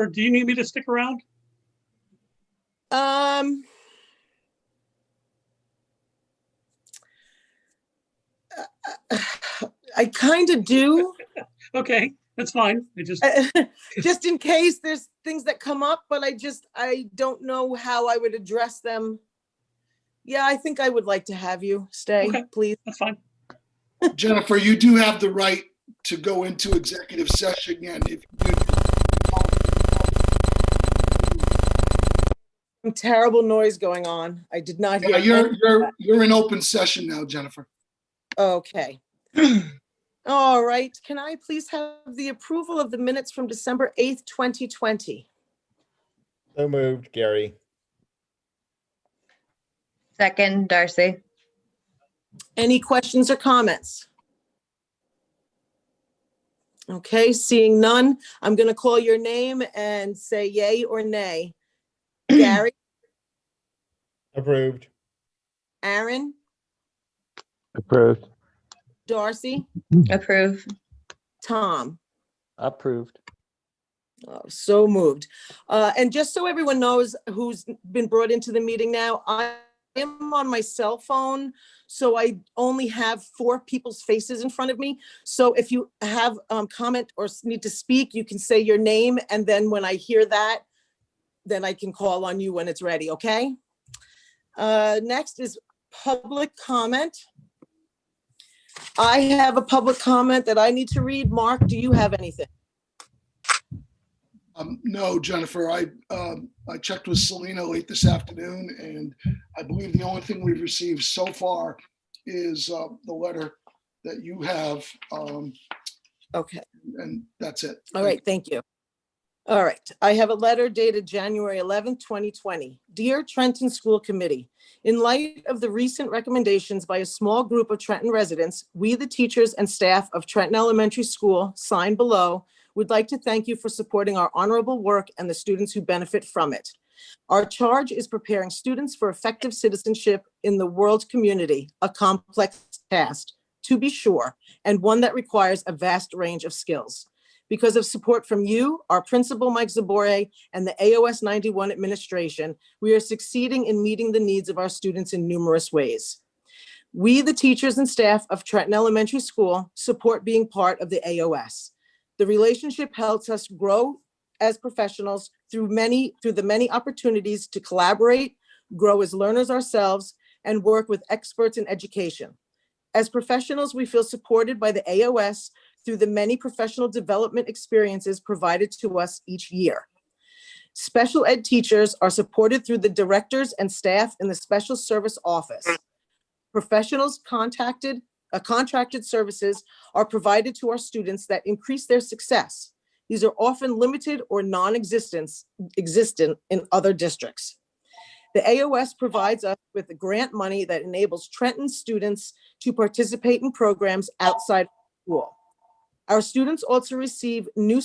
Jennifer, do you need me to stick around? I kind of do. Okay, that's fine. Just in case there's things that come up, but I don't know how I would address them. Yeah, I think I would like to have you stay, Okay, please. that's fine. Jennifer, you do have the right to go into executive session, and if you Some terrible noise going on. I did not hear. you're in open session now, Jennifer. Okay. All right. Can I please have the approval of the minutes from December 8th, 2020? So moved, Gary. Second, Darcy. Any questions or comments? Okay, seeing none, I'm going to call your name and say yay or nay. Gary, Approved. Aaron, Approved. Darcy, Approve. Tom. Approved. Oh, so moved. And just so everyone knows who's been brought into the meeting now, I am on my cell phone, so I only have 4 people's faces in front of me. So if you have comment or need to speak, you can say your name, and then when I hear that, then I can call on you when it's ready, okay? Next is public comment. I have a public comment that I need to read. Mark, do you have anything? No, Jennifer, I checked with Selena late this afternoon, and I believe the only thing we've received so far is the letter that you have. Okay. And that's it. All right, thank you. All right, I have a letter dated January 11th, 2020. Dear Trenton School Committee, in light of the recent recommendations by a small group of Trenton residents, we, the teachers and staff of Trenton Elementary School, signed below, would like to thank you for supporting our honorable work and the students who benefit from it. Our charge is preparing students for effective citizenship in the world community, a complex task, to be sure, and one that requires a vast range of skills. Because of support from you, our principal, Mike Zabore, and the AOS 91 administration, we are succeeding in meeting the needs of our students in numerous ways. We, the teachers and staff of Trenton Elementary School, support being part of the AOS. The relationship helps us grow as professionals through the many opportunities to collaborate, grow as learners ourselves, and work with experts in education. As professionals, we feel supported by the AOS through the many professional development experiences provided to us each year. Special ed teachers are supported through the directors and staff in the special service office. Professionals contracted services are provided to our students that increase their success. These are often limited or non-existent in other districts. The AOS provides us with the grant money that enables Trenton students to participate in programs outside of school. Our students also receive new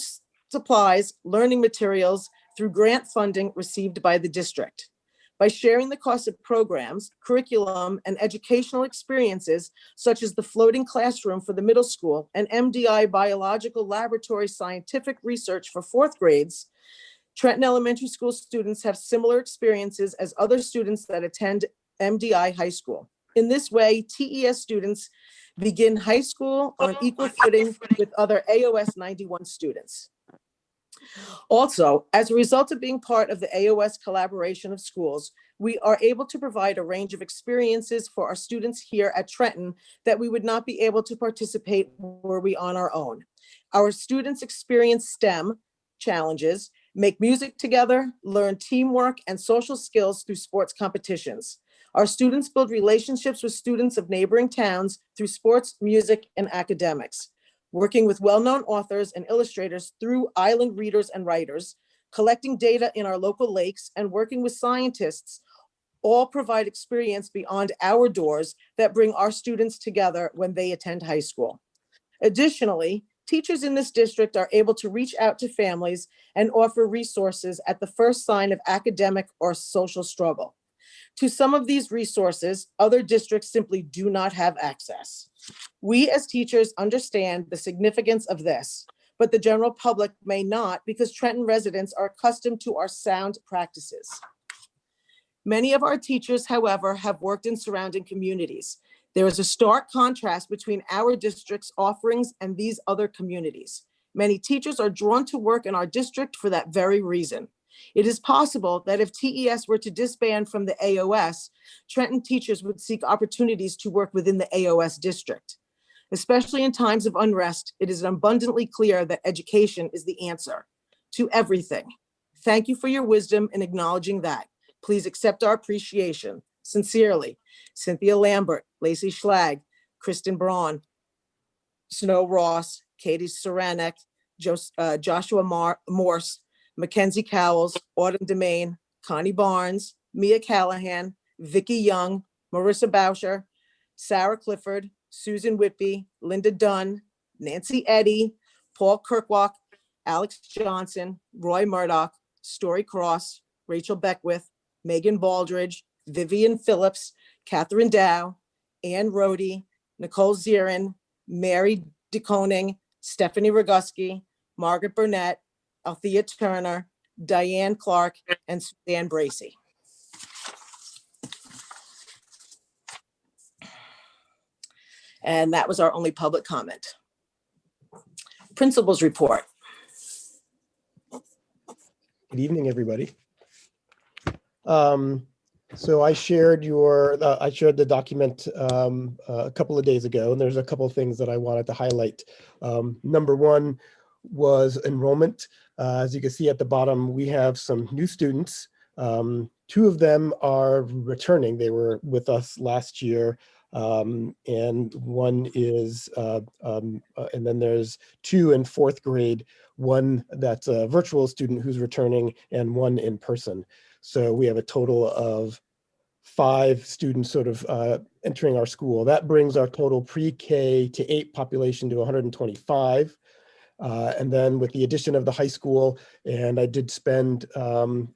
supplies, learning materials through grant funding received by the district. By sharing the cost of programs, curriculum, and educational experiences, such as the floating classroom for the middle school and MDI biological laboratory scientific research for 4th grades, Trenton Elementary School students have similar experiences as other students that attend MDI high school. In this way, TES students begin high school on equal footing with other AOS 91 students. Also, as a result of being part of the AOS collaboration of schools, we are able to provide a range of experiences for our students here at Trenton that we would not be able to participate were we on our own. Our students experience STEM challenges, make music together, learn teamwork and social skills through sports competitions. Our students build relationships with students of neighboring towns through sports, music, and academics. Working with well-known authors and illustrators through Island Readers and Writers, collecting data in our local lakes, and working with scientists all provide experience beyond our doors that bring our students together when they attend high school. Additionally, teachers in this district are able to reach out to families and offer resources at the first sign of academic or social struggle. To some of these resources, other districts simply do not have access. We as teachers understand the significance of this, but the general public may not because Trenton residents are accustomed to our sound practices. Many of our teachers, however, have worked in surrounding communities. There is a stark contrast between our district's offerings and these other communities. Many teachers are drawn to work in our district for that very reason. It is possible that if TES were to disband from the AOS, Trenton teachers would seek opportunities to work within the AOS district. Especially in times of unrest, it is abundantly clear that education is the answer to everything. Thank you for your wisdom in acknowledging that. Please accept our appreciation. Sincerely, Cynthia Lambert, Lacey Schlag, Kristen Braun, Snow Ross, Katie Saranek, Joshua Morse, Mackenzie Cowles, Autumn Demain, Connie Barnes, Mia Callahan, Vicki Young, Marissa Boucher, Sarah Clifford, Susan Whitby, Linda Dunn, Nancy Eddy, Paul Kirkwalk, Alex Johnson, Roy Murdoch, Story Cross, Rachel Beckwith, Megan Baldridge, Vivian Phillips, Catherine Dow, Ann Rohde, Nicole Zirin, Mary DeConing, Stephanie Roguski, Margaret Burnett, Althea Turner, Diane Clark, and Suzanne Bracy. And that was our only public comment. Principal's report. Good evening, everybody. So I shared the document a couple of days ago, and there's a couple of things that I wanted to highlight. Number one was enrollment. As you can see at the bottom, we have some new students. Two of them are returning. They were with us last year. And one is, and then there's two in fourth grade, one that's a virtual student who's returning and one in person. So we have a total of 5 students sort of entering our school. That brings our total pre-K to 8 population to 125. And then with the addition of the high school, and I did spend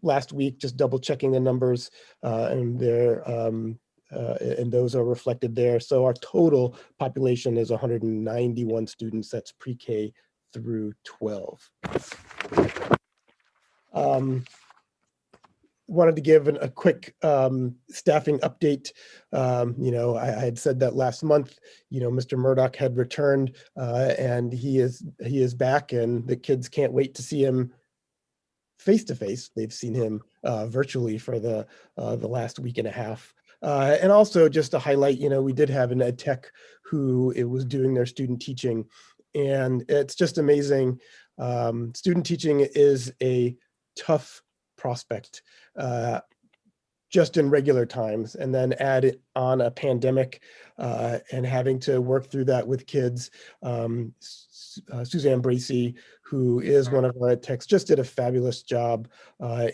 last week just double checking the numbers, and they're and those are reflected there. So our total population is 191 students. That's pre-K through 12. Wanted to give a quick staffing update. I had said that last month, Mr. Murdoch had returned and he is back, and the kids can't wait to see him face to face. They've seen him virtually for the last week and a half. And also just to highlight, we did have an ed tech who was doing their student teaching, and it's just amazing. Student teaching is a tough prospect just in regular times, and then add it on a pandemic and having to work through that with kids. Suzanne Bracy, who is one of our ed techs, just did a fabulous job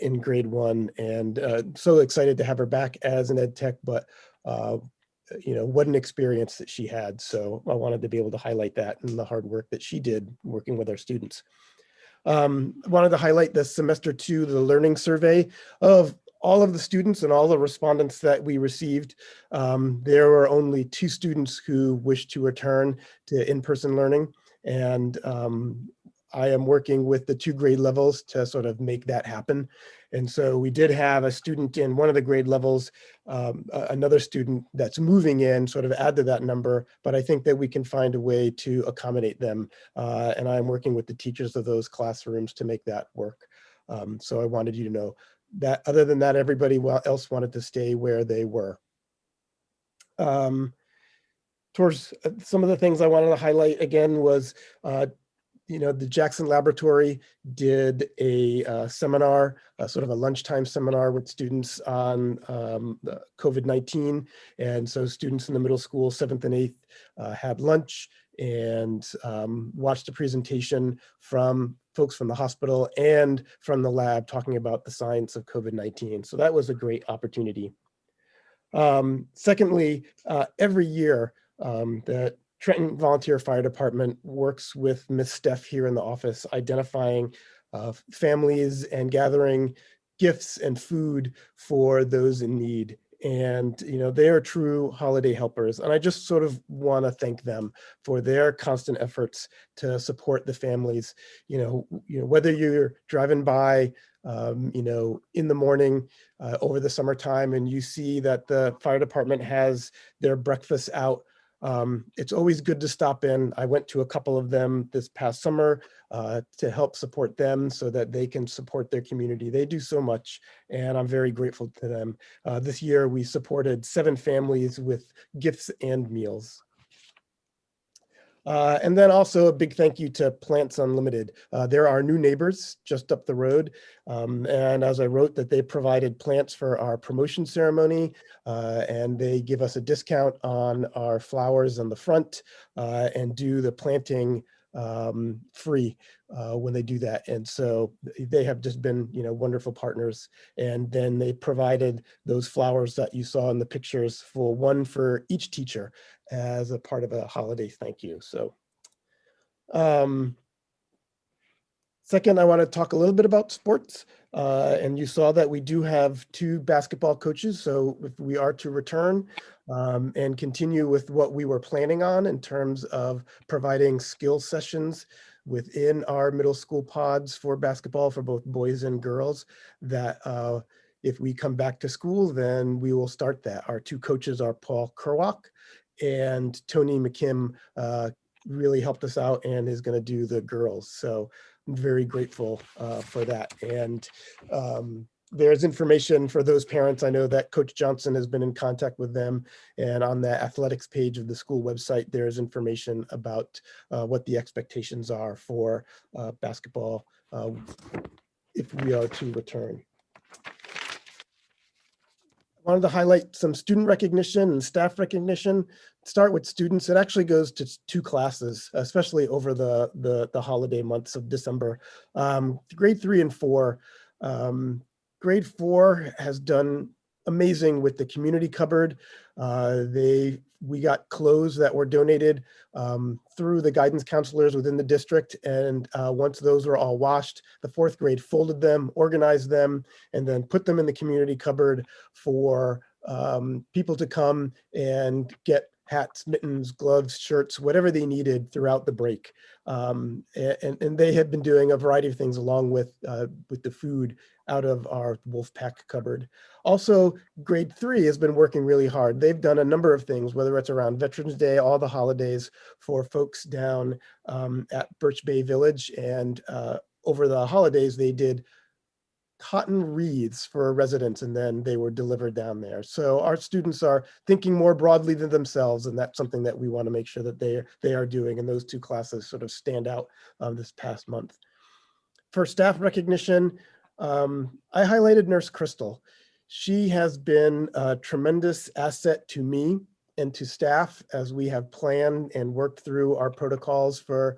in grade 1, and so excited to have her back as an ed tech, but what an experience that she had. So I wanted to be able to highlight that and the hard work that she did working with our students. Wanted to highlight the semester 2, the learning survey of all of the students and all the respondents that we received. There were only 2 students who wished to return to in-person learning, and I am working with the 2 grade levels to sort of make that happen. And so we did have a student in one of the grade levels, another student that's moving in, sort of add to that number, but I think that we can find a way to accommodate them. And I'm working with the teachers of those classrooms to make that work. So I wanted you to know that. Other than that, everybody else wanted to stay where they were. Towards some of the things I wanted to highlight again was, the Jackson Laboratory did a seminar, sort of a lunchtime seminar with students on COVID-19. And so students in the middle school, 7th and 8th, had lunch and watched a presentation from folks from the hospital and from the lab talking about the science of COVID-19. So that was a great opportunity. Secondly, every year, the Trenton Volunteer Fire Department works with Miss Steph here in the office, identifying families and gathering gifts and food for those in need. And, they are true holiday helpers. And I just sort of want to thank them for their constant efforts to support the families, whether you're driving by, in the morning over the summertime and you see that the fire department has their breakfast out. It's always good to stop in. I went to a couple of them this past summer to help support them so that they can support their community. They do so much, and I'm very grateful to them. This year, we supported 7 families with gifts and meals. And then also a big thank you to Plants Unlimited. They're our new neighbors just up the road. And as I wrote, that they provided plants for our promotion ceremony, and they give us a discount on our flowers on the front and do the planting free when they do that. And so they have just been, wonderful partners. And then they provided those flowers that you saw in the pictures for one for each teacher as a part of a holiday thank you. So second, I want to talk a little bit about sports. And you saw that we do have 2 basketball coaches. So if we are to return and continue with what we were planning on in terms of providing skill sessions within our middle school pods for basketball for both boys and girls, that if we come back to school, then we will start that. Our 2 coaches are Paul Kerwach and Tony McKim. Really helped us out and is going to do the girls. So I'm very grateful for that. And there's information for those parents. I know that Coach Johnson has been in contact with them, and on the athletics page of the school website, there's information about what the expectations are for basketball if we are to return. I wanted to highlight some student recognition and staff recognition. Start with students. It actually goes to 2 classes, especially over the holiday months of December. Grade 3 and 4. Grade 4 has done amazing with the community cupboard. We got clothes that were donated through the guidance counselors within the district. And once those were all washed, the 4th grade folded them, organized them, and then put them in the community cupboard for people to come and get hats, mittens, gloves, shirts, whatever they needed throughout the break. And they have been doing a variety of things along with the food out of our Wolfpack cupboard. Also, grade 3 has been working really hard. They've done a number of things, whether it's around Veterans Day, all the holidays for folks down at Birch Bay Village. And over the holidays, they did cotton wreaths for residents, and then they were delivered down there. So our students are thinking more broadly than themselves, and that's something that we want to make sure that they are doing. And those 2 classes sort of stand out this past month. For staff recognition, I highlighted Nurse Crystal. She has been a tremendous asset to me and to staff as we have planned and worked through our protocols for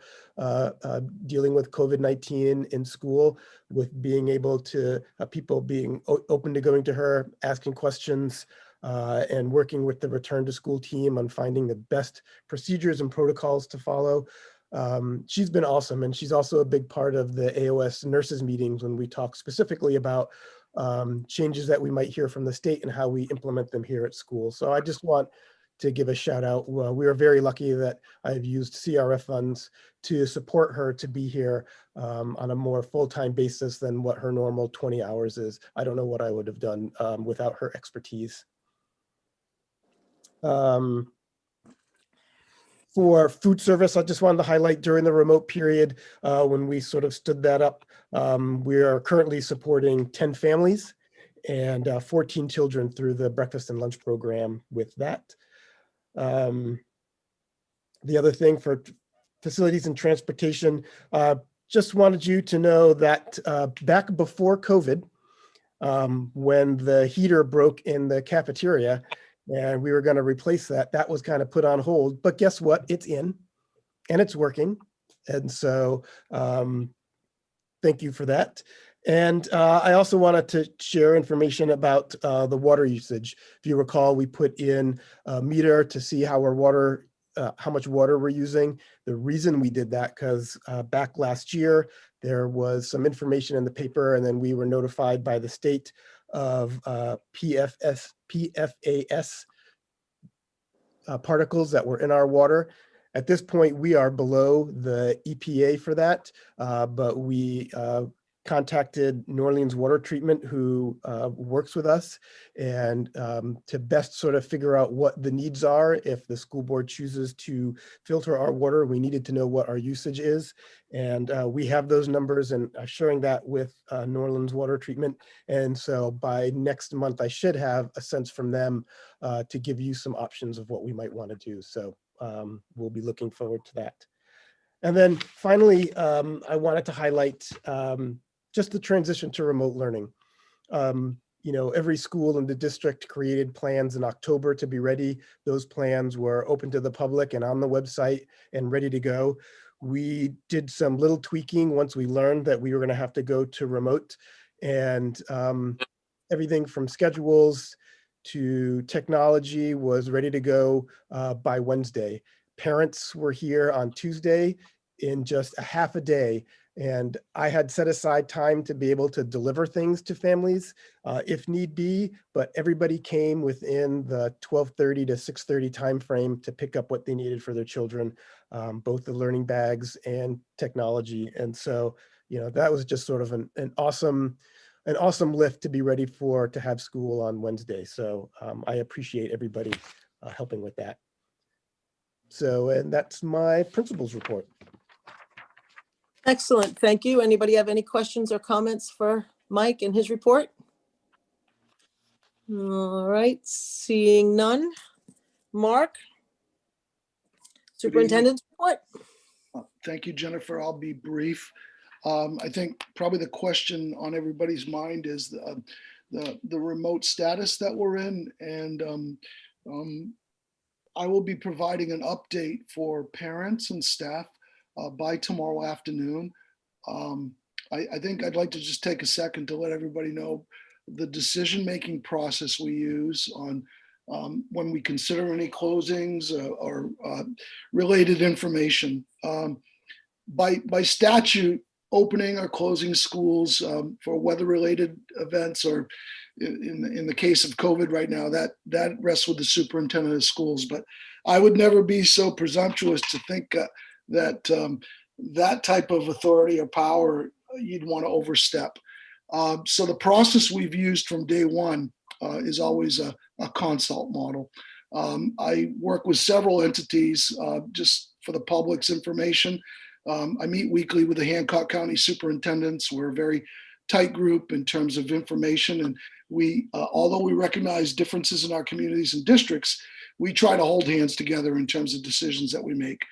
dealing with COVID-19 in school, with being able to, people being open to going to her, asking questions, and working with the return to school team on finding the best procedures and protocols to follow. She's been awesome. And she's also a big part of the AOS nurses meetings when we talk specifically about changes that we might hear from the state and how we implement them here at school. So I just want to give a shout out. We are very lucky that I've used CRF funds to support her to be here on a more full-time basis than what her normal 20 hours is. I don't know what I would have done without her expertise. For food service, I just wanted to highlight during the remote period when we sort of stood that up, we are currently supporting 10 families and 14 children through the breakfast and lunch program with that. The other thing for facilities and transportation, just wanted you to know that back before COVID, when the heater broke in the cafeteria and we were going to replace that, that was kind of put on hold. But guess what? It's in and it's working. And so thank you for that. And I also wanted to share information about the water usage. If you recall, we put in a meter to see how our water, how much water we're using. The reason we did that, because back last year, there was some information in the paper and then we were notified by the state of PFAS particles that were in our water. At this point, we are below the EPA for that, but we contacted New Orleans Water Treatment, who works with us, and to best sort of figure out what the needs are. If the school board chooses to filter our water, we needed to know what our usage is. And we have those numbers, and sharing that with New Orleans Water Treatment. And so by next month, I should have a sense from them to give you some options of what we might want to do. So we'll be looking forward to that. And then finally, I wanted to highlight just the transition to remote learning. Every school in the district created plans in October to be ready. Those plans were open to the public and on the website and ready to go. We did some little tweaking once we learned that we were going to have to go to remote, and everything from schedules to technology was ready to go by Wednesday. Parents were here on Tuesday in just a half a day, and I had set aside time to be able to deliver things to families if need be, but everybody came within the 12:30 to 6:30 timeframe to pick up what they needed for their children, both the learning bags and technology. And so, that was just sort of an awesome lift to be ready to have school on Wednesday. So I appreciate everybody helping with that. So, and that's my principal's report. Excellent, thank you. Anybody have any questions or comments for Mike and his report? All right, seeing none. Mark? Superintendent's report? Thank you, Jennifer. I'll be brief. I think probably the question on everybody's mind is the remote status that we're in. And I will be providing an update for parents and staff by tomorrow afternoon. I think I'd like to just take a second to let everybody know the decision-making process we use on when we consider any closings or related information. By statute, opening or closing schools for weather-related events, or in the case of COVID right now, that rests with the superintendent of schools. But I would never be so presumptuous to think that that type of authority or power you'd want to overstep. So the process we've used from day one is always a consult model. I work with several entities just for the public's information. I meet weekly with the Hancock County superintendents. We're a very tight group in terms of information, and we, although we recognize differences in our communities and districts, we try to hold hands together in terms of decisions that we make.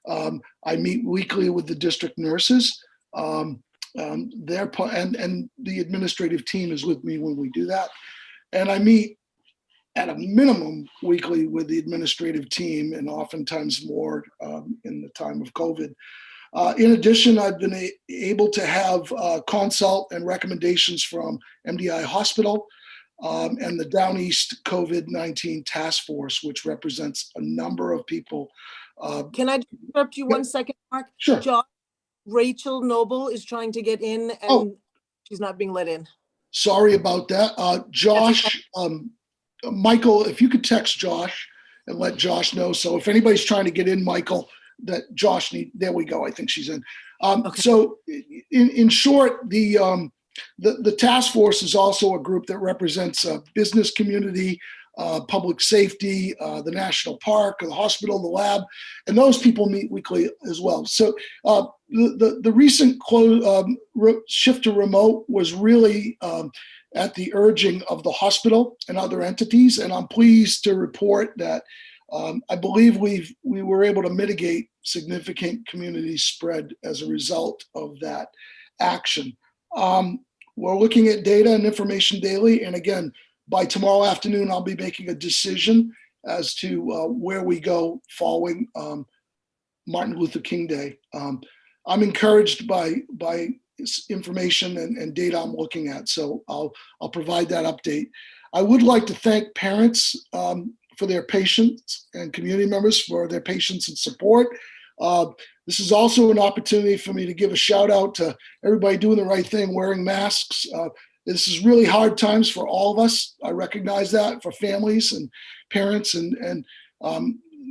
I meet weekly with the district nurses. Their part, and the administrative team is with me when we do that. And I meet at a minimum weekly with the administrative team, and oftentimes more in the time of COVID. In addition, I've been able to have consult and recommendations from MDI Hospital and the Down East COVID-19 Task Force, which represents a number of people. Can I interrupt you 1 second, Mark? Sure. Rachel Noble is trying to get in and she's not being let in. Sorry about that. Josh, Michael, if you could text Josh and let Josh know. So if anybody's trying to get in, Michael, that Josh there we go. I think she's in. Okay. So in short, the task force is also a group that represents a business community, public safety, the national park, the hospital, the lab, and those people meet weekly as well. So the recent shift to remote was really at the urging of the hospital and other entities, and I'm pleased to report that I believe we were able to mitigate significant community spread as a result of that action. We're looking at data and information daily, and again, by tomorrow afternoon, I'll be making a decision as to where we go following Martin Luther King Day. I'm encouraged by information and data I'm looking at, so I'll provide that update. I would like to thank parents for their patience and community members for their patience and support. This is also an opportunity for me to give a shout out to everybody doing the right thing, wearing masks. This is really hard times for all of us. I recognize that, for families and parents, and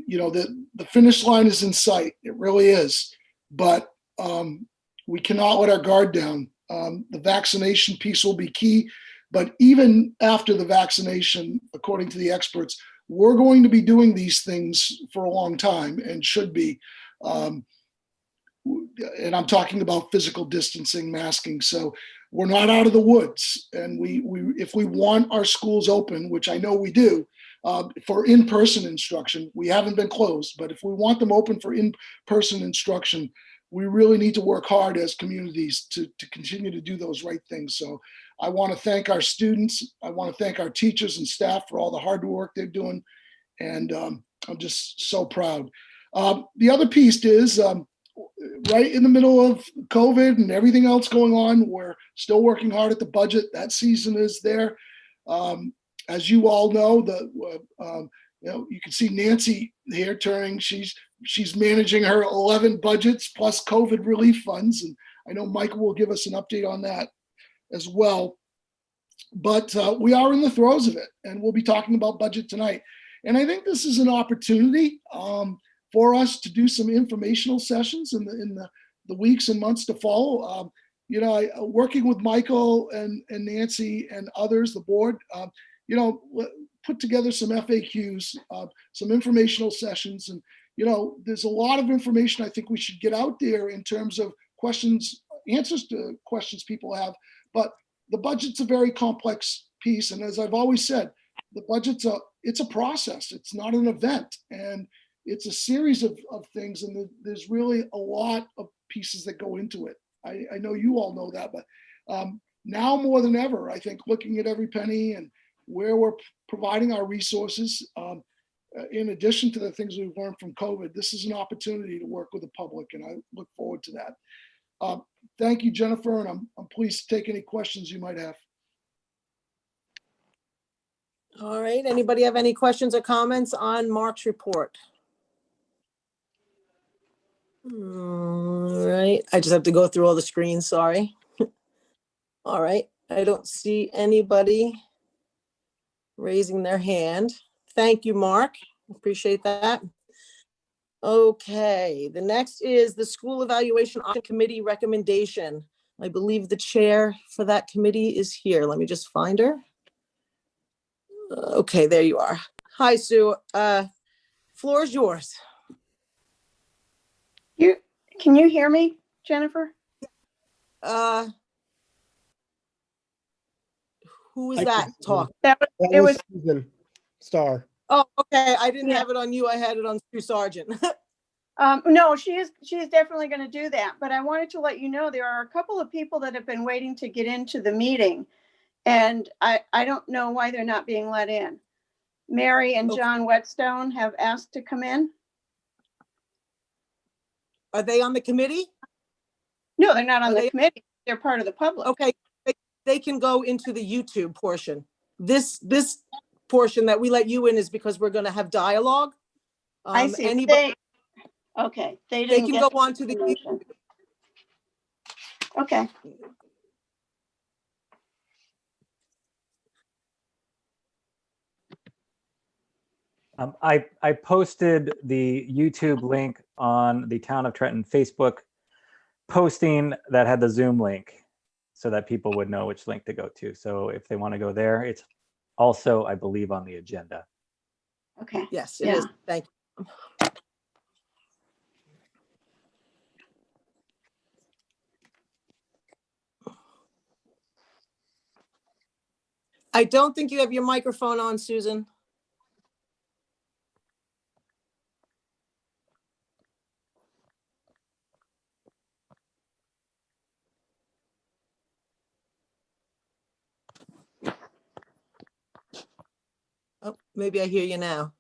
you know, the finish line is in sight. It really is. But we cannot let our guard down. The vaccination piece will be key. But even after the vaccination, according to the experts, we're going to be doing these things for a long time, and should be. And I'm talking about physical distancing, masking. So we're not out of the woods. And we if we want our schools open, which I know we do, for in-person instruction, we haven't been closed, but if we want them open for in-person instruction, we really need to work hard as communities to continue to do those right things. So I want to thank our students. I want to thank our teachers and staff for all the hard work they're doing. And I'm just so proud. The other piece is, right in the middle of COVID and everything else going on, we're still working hard at the budget. That season is there. As you all know, you know, you can see Nancy here turning. She's managing her 11 budgets plus COVID relief funds, and I know Michael will give us an update on that as well. But we are in the throes of it, and we'll be talking about budget tonight. And I think this is an opportunity for us to do some informational sessions in the weeks and months to follow. You know, working with Michael and Nancy and others, the board, you know, put together some FAQs, some informational sessions. And, you know, there's a lot of information I think we should get out there in terms of questions, answers to questions people have. But the budget's a very complex piece. And as I've always said, the budget's it's a process. It's not an event. And it's a series of things. And there's really a lot of pieces that go into it. I know you all know that, but now more than ever, I think looking at every penny and where we're providing our resources, in addition to the things we've learned from COVID, this is an opportunity to work with the public, and I look forward to that. Thank you, Jennifer, and I'm pleased to take any questions you might have. All right, anybody have any questions or comments on Mark's report? All right, I just have to go through all the screens, sorry. All right, I don't see anybody raising their hand. Thank you, Mark. Appreciate that. Okay, the next is the School Evaluation Audit Committee recommendation. I believe the chair for that committee is here. Let me just find her. Okay, there you are. Hi, Sue. Floor is yours. Can you hear me, Jennifer? Who is I that can- talking? That That was Susan Star. Oh, okay. I didn't Yeah. have it on you. I had it on Sue Sargent. no, she is definitely going to do that. But I wanted to let you know there are a couple of people that have been waiting to get into the meeting, and I don't know why they're not being let in. Mary and Okay. John Whetstone have asked to come in. Are they on the committee? No, they're not on Are the they- committee. They're part of the public. Okay, they can go into the YouTube portion. This portion that we let you in is because we're going to have dialogue. I see. Anybody, Okay, they they didn't can get go on to the information. Okay. I posted the YouTube link on the Town of Trenton Facebook posting that had the Zoom link so that people would know which link to go to. So if they want to go there, it's also, I believe, on the agenda. Okay. Yes, it is. Yeah. Thank you. I don't think you have your microphone on, Susan. Oh, maybe I hear you now.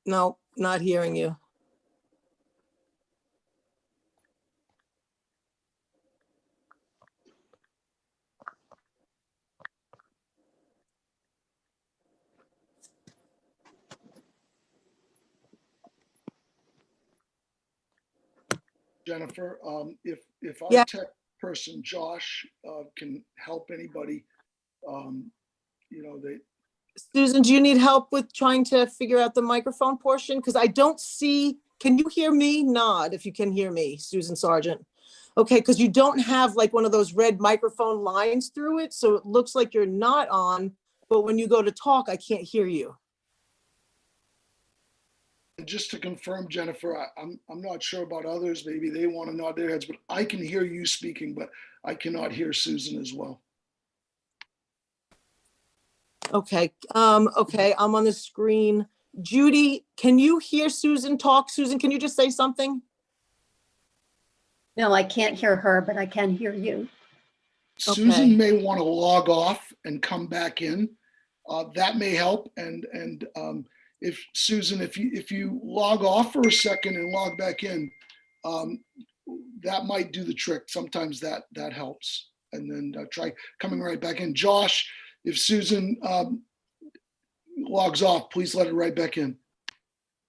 No, not hearing you. Jennifer, if our Yeah. person, Josh, can help anybody. You know, they, Susan, do you need help with trying to figure out the microphone portion? Because I don't see, can you hear me? Nod if you can hear me, Susan Sargent. Okay, because you don't have like one of those red microphone lines through it, so it looks like you're not on, but when you go to talk, I can't hear you. and just to confirm, Jennifer, I'm not sure about others. Maybe they want to nod their heads, but I can hear you speaking, but I cannot hear Susan as well. Okay, okay, I'm on the screen. Judy, can you hear Susan talk? Susan, can you just say something? No, I can't hear her, but I can hear you. Susan may want to log off and come back in. That may help. And if Susan, if you log off for a second and log back in, that might do the trick. Sometimes that helps. And then try coming right back in. Josh, if Susan logs off, please let her right back in.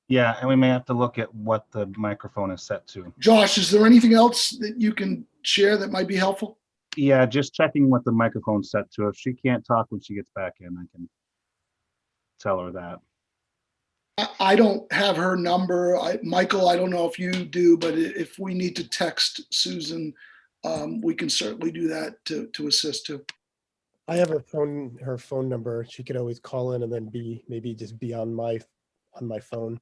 Yeah, and we may have to look at what the microphone is set to. Josh, is there anything else that you can share that might be helpful? Yeah, just checking what the microphone's set to. If she can't talk when she gets back in, I can tell her that. I don't have her number. Michael, I don't know if you do, but if we need to text Susan, we can certainly do that to assist too. I have her phone number. She could always call in and then maybe just be on my phone.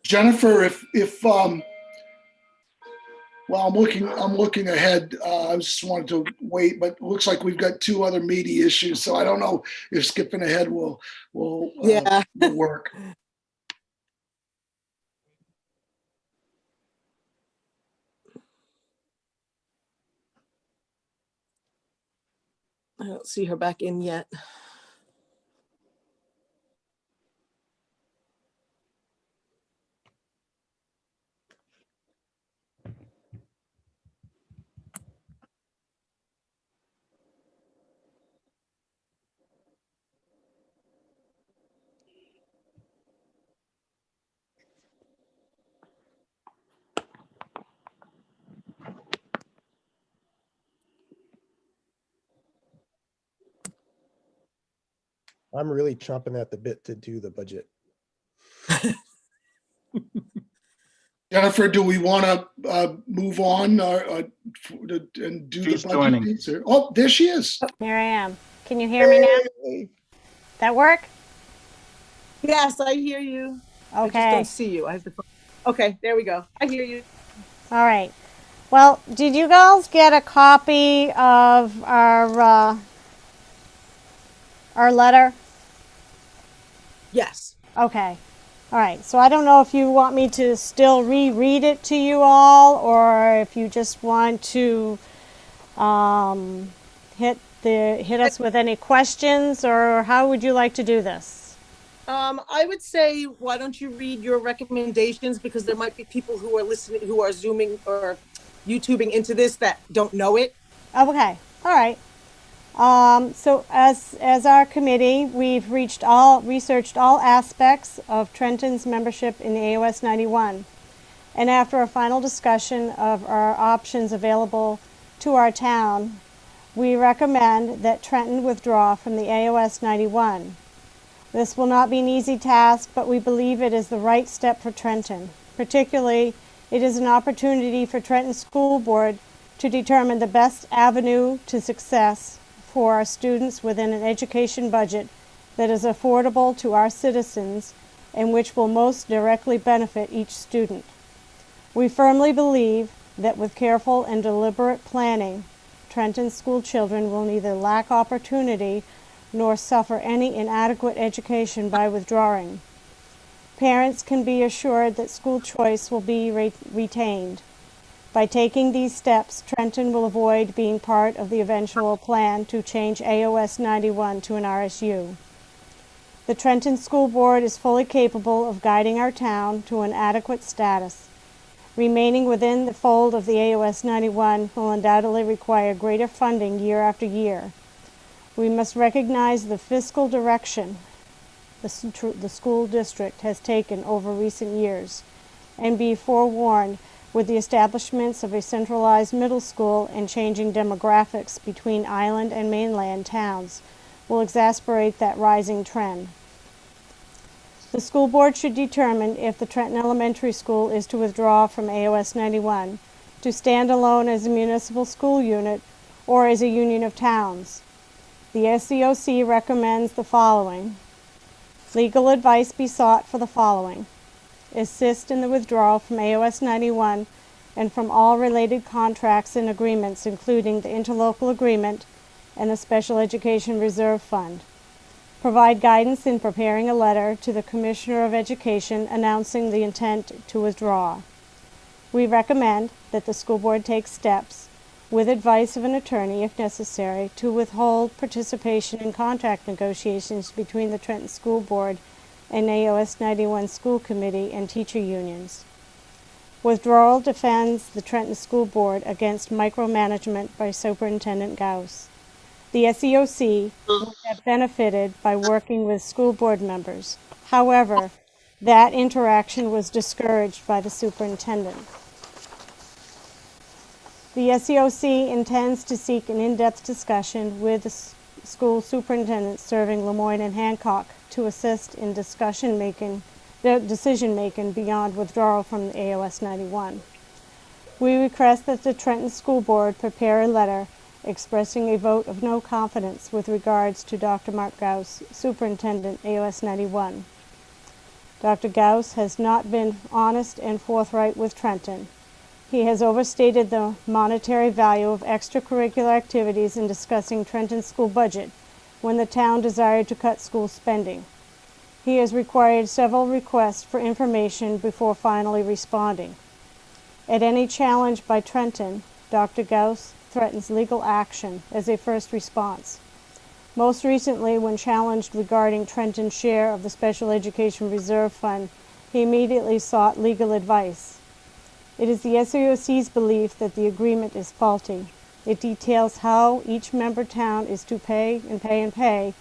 Jennifer, well, I'm looking ahead. I just wanted to wait, but it looks like we've got two other meaty issues. So I don't know if skipping ahead will work. I don't see her back in yet. I'm really chomping at the bit to do the budget. Jennifer, do we want to move on and do She's the budget joining. piece? Oh, there she is. Here I am. Can you hear me now? That work? Yes, I hear you. I just Okay. don't see you. I have to. Okay, there we go. I hear you. All right. Well, did you girls get a copy of our letter? Yes. Okay. All right. So I don't know if you want me to still reread it to you all, or if you just want to hit us with any questions, or how would you like to do this? I would say, why don't you read your recommendations, because there might be people who are listening, who are Zooming or YouTubing into this that don't know it. Okay. All right. So as our committee, we've researched all aspects of Trenton's membership in the AOS 91. And after a final discussion of our options available to our town, we recommend that Trenton withdraw from the AOS 91. This will not be an easy task, but we believe it is the right step for Trenton. Particularly, it is an opportunity for Trenton School Board to determine the best avenue to success for our students within an education budget that is affordable to our citizens and which will most directly benefit each student. We firmly believe that with careful and deliberate planning, Trenton school children will neither lack opportunity nor suffer any inadequate education by withdrawing. Parents can be assured that school choice will be retained. By taking these steps, Trenton will avoid being part of the eventual plan to change AOS 91 to an RSU. The Trenton School Board is fully capable of guiding our town to an adequate status. Remaining within the fold of the AOS 91 will undoubtedly require greater funding year after year. We must recognize the fiscal direction the school district has taken over recent years and be forewarned with the establishments of a centralized middle school and changing demographics between island and mainland towns will exacerbate that rising trend. The school board should determine if the Trenton Elementary School is to withdraw from AOS 91, to stand alone as a municipal school unit, or as a union of towns. The SEOC recommends the following. Legal advice be sought for the following. Assist in the withdrawal from AOS 91 and from all related contracts and agreements, including the interlocal agreement and the Special Education Reserve Fund. Provide guidance in preparing a letter to the Commissioner of Education announcing the intent to withdraw. We recommend that the school board take steps, with advice of an attorney if necessary, to withhold participation in contract negotiations between the Trenton School Board and AOS 91 School Committee and teacher unions. Withdrawal defends the Trenton School Board against micromanagement by Superintendent Gauss. The SEOC would have benefited by working with school board members. However, that interaction was discouraged by the superintendent. The SEOC intends to seek an in-depth discussion with the school superintendent serving Lemoyne and Hancock to assist in decision-making beyond withdrawal from the AOS 91. We request that the Trenton School Board prepare a letter expressing a vote of no confidence with regards to Dr. Mark Gauss, Superintendent AOS 91. Dr. Gauss has not been honest and forthright with Trenton. He has overstated the monetary value of extracurricular activities in discussing Trenton's school budget when the town desired to cut school spending. He has required several requests for information before finally responding. At any challenge by Trenton, Dr. Gauss threatens legal action as a first response. Most recently, when challenged regarding Trenton's share of the Special Education Reserve Fund, he immediately sought legal advice. It is the SEOC's belief that the agreement is faulty. It details how each member town is to pay and pay and pay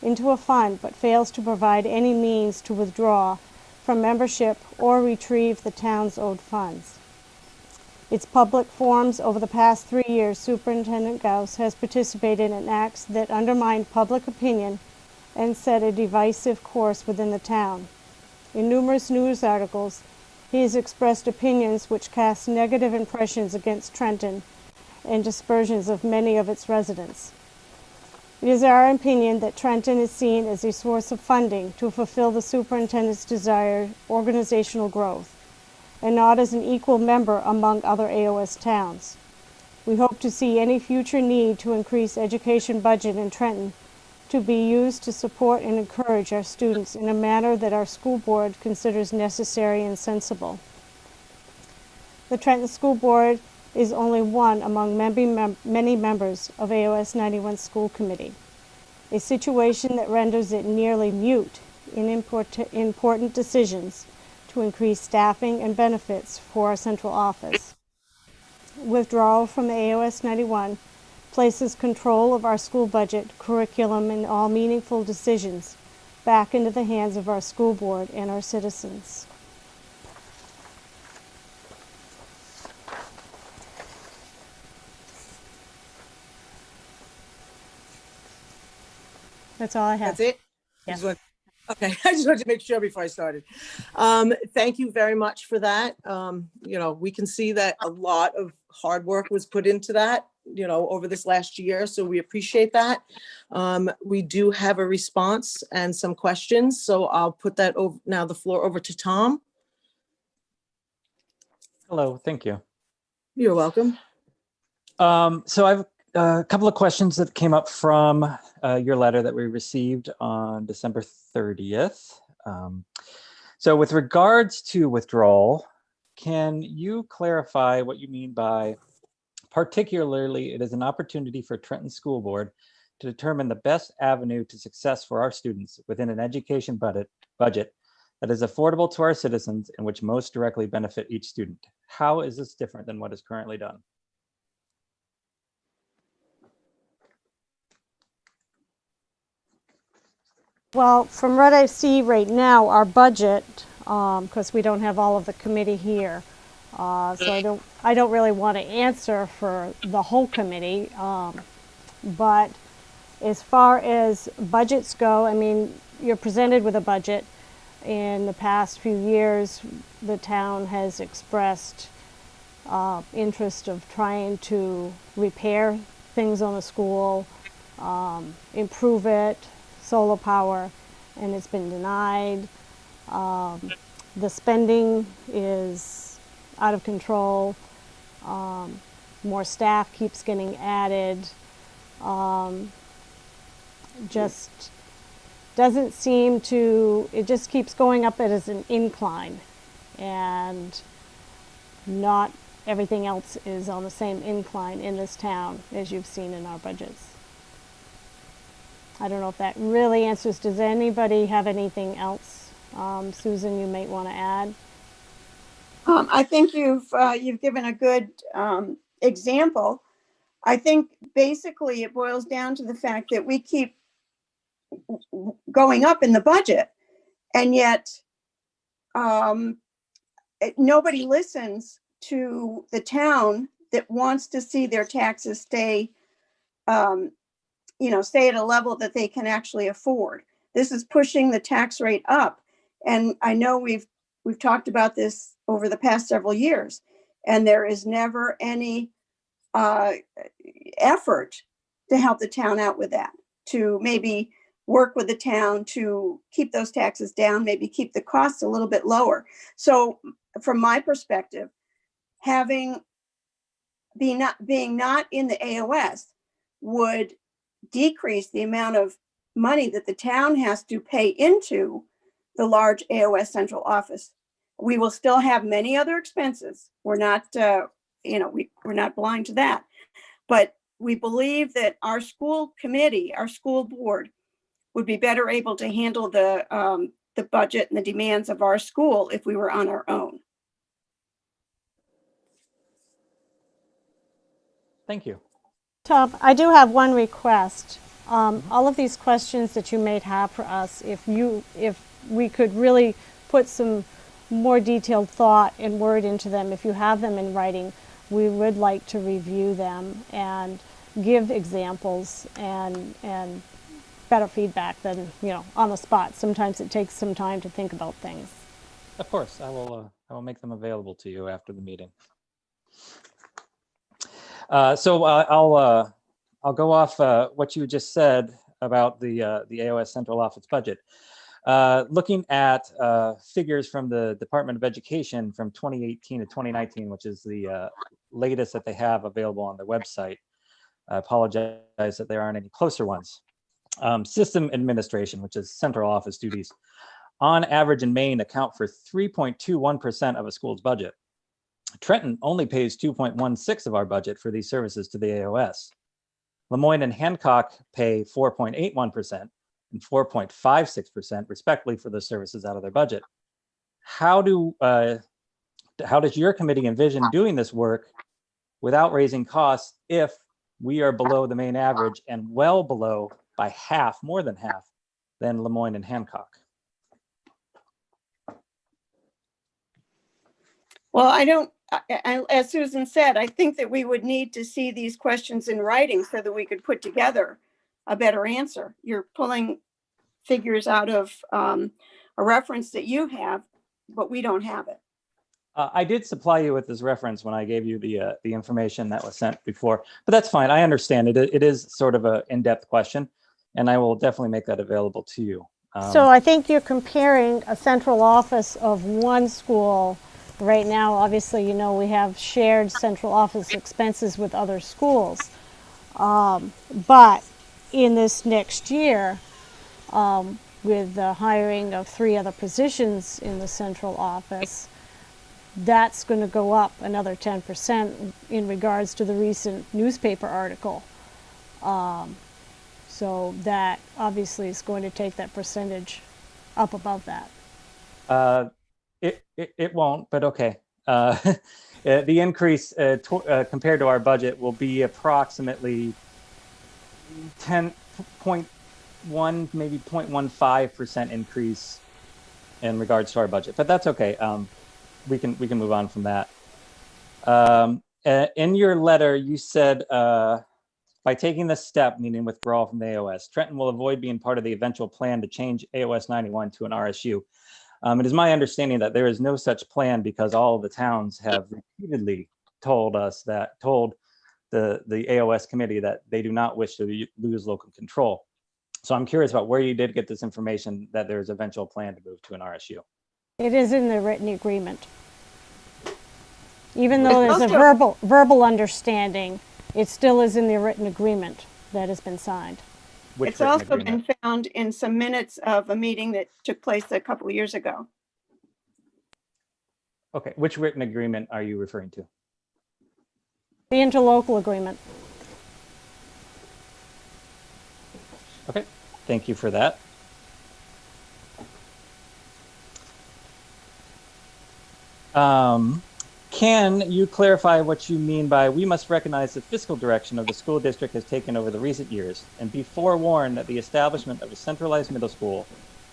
into a fund, but fails to provide any means to withdraw from membership or retrieve the town's owed funds. Its public forums over the past 3 years, Superintendent Gauss has participated in acts that undermined public opinion and set a divisive course within the town. In numerous news articles, he has expressed opinions which cast negative impressions against Trenton and dispersions of many of its residents. It is our opinion that Trenton is seen as a source of funding to fulfill the superintendent's desired organizational growth, and not as an equal member among other AOS towns. We hope to see any future need to increase education budget in Trenton to be used to support and encourage our students in a manner that our school board considers necessary and sensible. The Trenton School Board is only one among many members of AOS 91 School Committee, a situation that renders it nearly mute in important decisions to increase staffing and benefits for our central office. Withdrawal from the AOS 91 places control of our school budget, curriculum, and all meaningful decisions back into the hands of our school board and our citizens. That's all I have. That's it? Yes. Okay, I just wanted to make sure before I started. Thank you very much for that. We can see that a lot of hard work was put into that, over this last year, so we appreciate that. We do have a response and some questions, so I'll put that over now, the floor over to Tom. Hello, thank you. You're welcome. So I've a couple of questions that came up from your letter that we received on December 30th. So with regards to withdrawal, can you clarify what you mean by particularly it is an opportunity for Trenton School Board to determine the best avenue to success for our students within an education budget that is affordable to our citizens and which most directly benefit each student? How is this different than what is currently done? Well, from what I see right now, our budget because we don't have all of the committee here. So I don't really want to answer for the whole committee. But as far as budgets go, I mean, you're presented with a budget. In the past few years, the town has expressed interest of trying to repair things on the school, improve it, solar power, and it's been denied. The spending is out of control. More staff keeps getting added. Just doesn't seem to, it just keeps going up as an incline, and not everything else is on the same incline in this town as you've seen in our budgets. I don't know if that really answers. Does anybody have anything else? Susan, you might want to add. I think you've given a good example. I think basically it boils down to the fact that we keep going up in the budget, and yet nobody listens to the town that wants to see their taxes stay at a level that they can actually afford. This is pushing the tax rate up. And I know we've talked about this over the past several years, and there is never any effort to help the town out with that, to maybe work with the town to keep those taxes down, maybe keep the costs a little bit lower. So from my perspective, being not in the AOS would decrease the amount of money that the town has to pay into the large AOS central office. We will still have many other expenses. We're not, we're not blind to that. But we believe that our school committee, our school board, would be better able to handle the budget and the demands of our school if we were on our own. Thank you. Tom, I do have one request. All of these questions that you may have for us, if we could really put some more detailed thought and word into them, if you have them in writing, we would like to review them and give examples and better feedback than, on the spot. Sometimes it takes some time to think about things. Of course, I will make them available to you after the meeting. So I'll go off what you just said about the AOS central office budget. Looking at figures from the Department of Education from 2018 to 2019, which is the latest that they have available on their website. I apologize that there aren't any closer ones. System administration, which is central office duties, on average in Maine account for 3.21% of a school's budget. Trenton only pays 2.16% of our budget for these services to the AOS. Lemoyne and Hancock pay 4.81% and 4.56% respectively for those services out of their budget. How does your committee envision doing this work without raising costs if we are below the Maine average and well below by half, more than half, than Lemoyne and Hancock? Well, as Susan said, I think that we would need to see these questions in writing so that we could put together a better answer. You're pulling figures out of a reference that you have, but we don't have it. I did supply you with this reference when I gave you the information that was sent before, but that's fine. I understand it. It is sort of an in-depth question, and I will definitely make that available to you. So I think you're comparing a central office of one school. Right now, obviously, we have shared central office expenses with other schools. But in this next year, with the hiring of 3 other positions in the central office, that's going to go up another 10% in regards to the recent newspaper article. So that obviously is going to take that percentage up above that. It won't, but okay. The increase compared to our budget will be approximately 10.1, maybe 0.15% increase in regards to our budget, but that's okay. We can move on from that. In your letter, you said, by taking this step, meaning withdrawal from the AOS, Trenton will avoid being part of the eventual plan to change AOS 91 to an RSU. It is my understanding that there is no such plan because all of the towns have repeatedly told the AOS committee that they do not wish to lose local control. So I'm curious about where you did get this information that there's eventual plan to move to an RSU. It is in the written agreement. Even though It's there's a also- verbal understanding, it still is in the written agreement that has been signed. Which It's written also agreement? been found in some minutes of a meeting that took place a couple of years ago. Okay, which written agreement are you referring to? The interlocal agreement. Okay, thank you for that. Can you clarify what you mean by we must recognize the fiscal direction of the school district has taken over the recent years and be forewarned that the establishment of a centralized middle school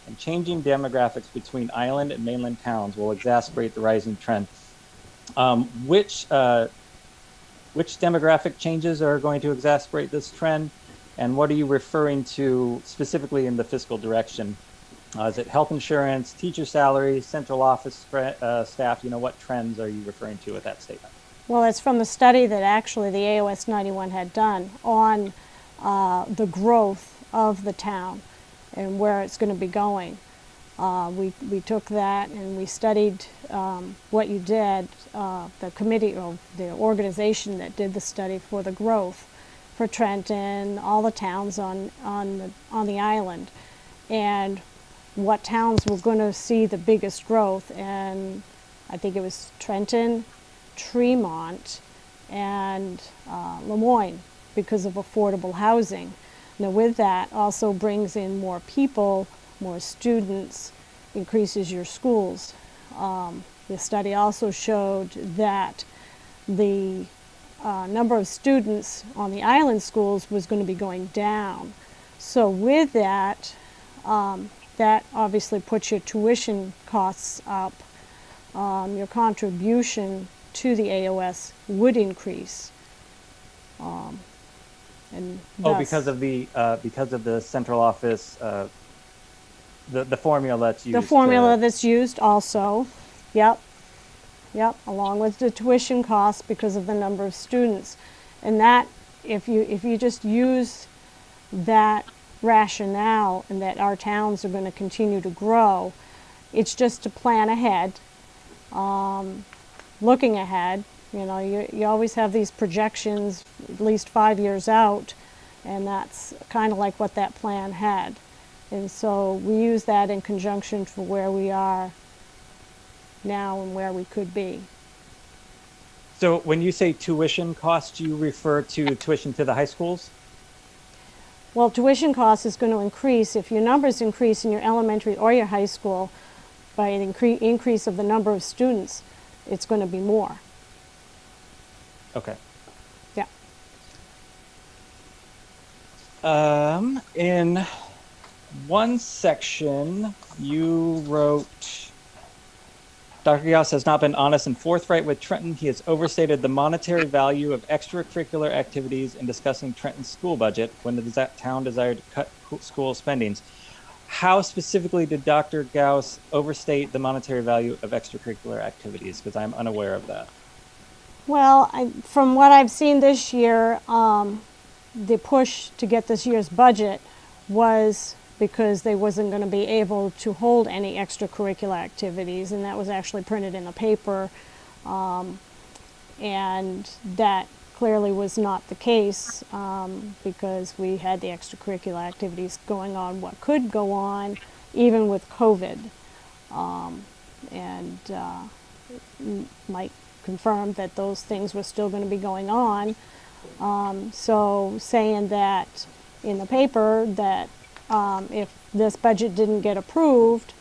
and changing demographics between island and mainland towns will exacerbate the rising trend? Which demographic changes are going to exacerbate this trend? And what are you referring to specifically in the fiscal direction? Is it health insurance, teacher salaries, central office staff? What trends are you referring to with that statement? Well, it's from a study that actually the AOS 91 had done on the growth of the town and where it's going to be going. We took that and we studied what you did, the committee or the organization that did the study for the growth for Trenton, all the towns on the island, and what towns were going to see the biggest growth. And I think it was Trenton, Tremont, and Lemoyne because of affordable housing. Now with that also brings in more people, more students, increases your schools. The study also showed that the number of students on the island schools was going to be going down. So with that, that obviously puts your tuition costs up. Your contribution to the AOS would increase. And thus, because of the central office, the formula that's used. the formula that's used also, yep, along with the tuition costs because of the number of students, and that if you just use that rationale and that our towns are going to continue to grow, it's just to plan ahead, looking ahead. You always have these projections at least 5 years out, and that's kind of like what that plan had. And so we use that in conjunction for where we are now and where we could be. So when you say tuition costs, you refer to tuition to the high schools? Well, tuition cost is going to increase if your numbers increase in your elementary or your high school by an increase of the number of students. It's going to be more. Okay. Yeah. In one section, you wrote, Dr. Gauss has not been honest and forthright with Trenton. He has overstated the monetary value of extracurricular activities in discussing Trenton's school budget when the town desired to cut school spendings. How specifically did Dr. Gauss overstate the monetary value of extracurricular activities? Because I'm unaware of that. Well, from what I've seen this year, the push to get this year's budget was because they wasn't going to be able to hold any extracurricular activities, and that was actually printed in the paper, and that clearly was not the case because we had the extracurricular activities going on, what could go on, even with COVID, and Mike confirmed that those things were still going to be going on. So saying that in the paper that if this budget didn't get approved,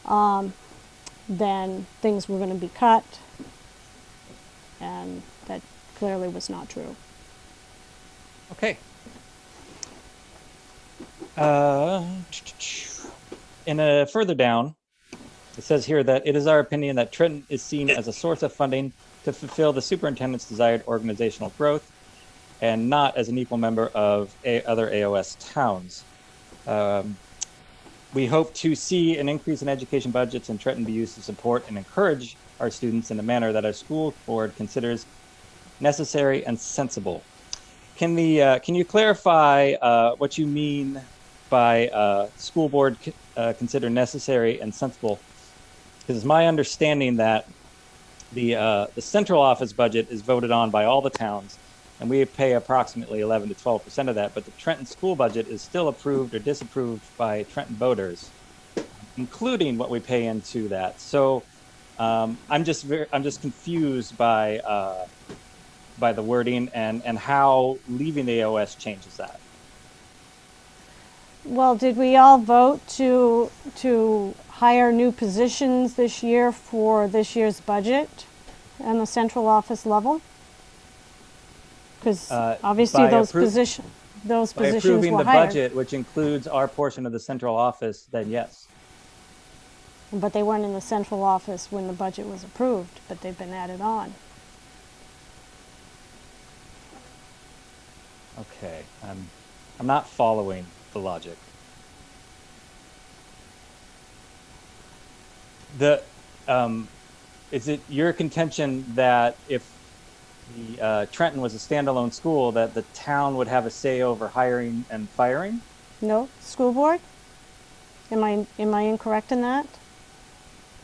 then things were going to be cut, and that clearly was not true. Okay. Further down, It says here that it is our opinion that Trenton is seen as a source of funding to fulfill the superintendent's desired organizational growth and not as an equal member of other AOS towns. We hope to see an increase in education budgets in Trenton be used to support and encourage our students in a manner that our school board considers necessary and sensible. Can you clarify what you mean by school board consider necessary and sensible? Because it's my understanding that the central office budget is voted on by all the towns, and we pay approximately 11 to 12% of that, but the Trenton school budget is still approved or disapproved by Trenton voters, including what we pay into that. So I'm just confused by the wording and how leaving the AOS changes that. Well, did we all vote to hire new positions this year for this year's budget on the central office level? Because obviously those positions By approving were the hired. budget, which includes our portion of the central office, then yes. But they weren't in the central office when the budget was approved, but they've been added on. Okay, I'm not following the logic. Is it your contention that if the Trenton was a standalone school, that the town would have a say over hiring and firing? No, school board? Am I incorrect in that?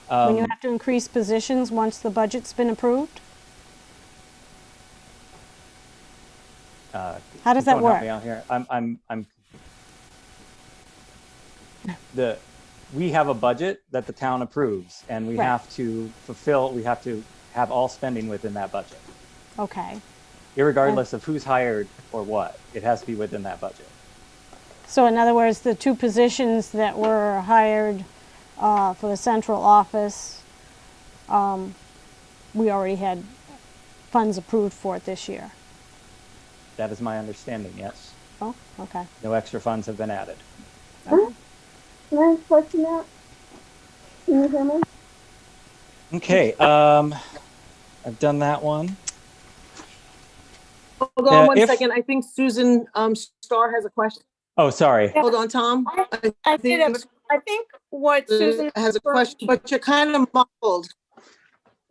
When you have to increase positions once the budget's been approved? How does that Someone help work? me out here. We have a budget that the town approves, and we Right. have to have all spending within that budget. Okay. Irregardless of who's hired or what, it has to be within that budget. So in other words, the two positions that were hired for the central office, we already had funds approved for it this year. That is my understanding, yes. Oh, okay. No extra funds have been added. Okay. Can I question that? Can you hear me? Okay, I've done that one. Hold on one if- second. I think Susan Starr has a question. Oh, sorry. Hold on, Tom. I think what Susan has a question, but you're kind of muffled.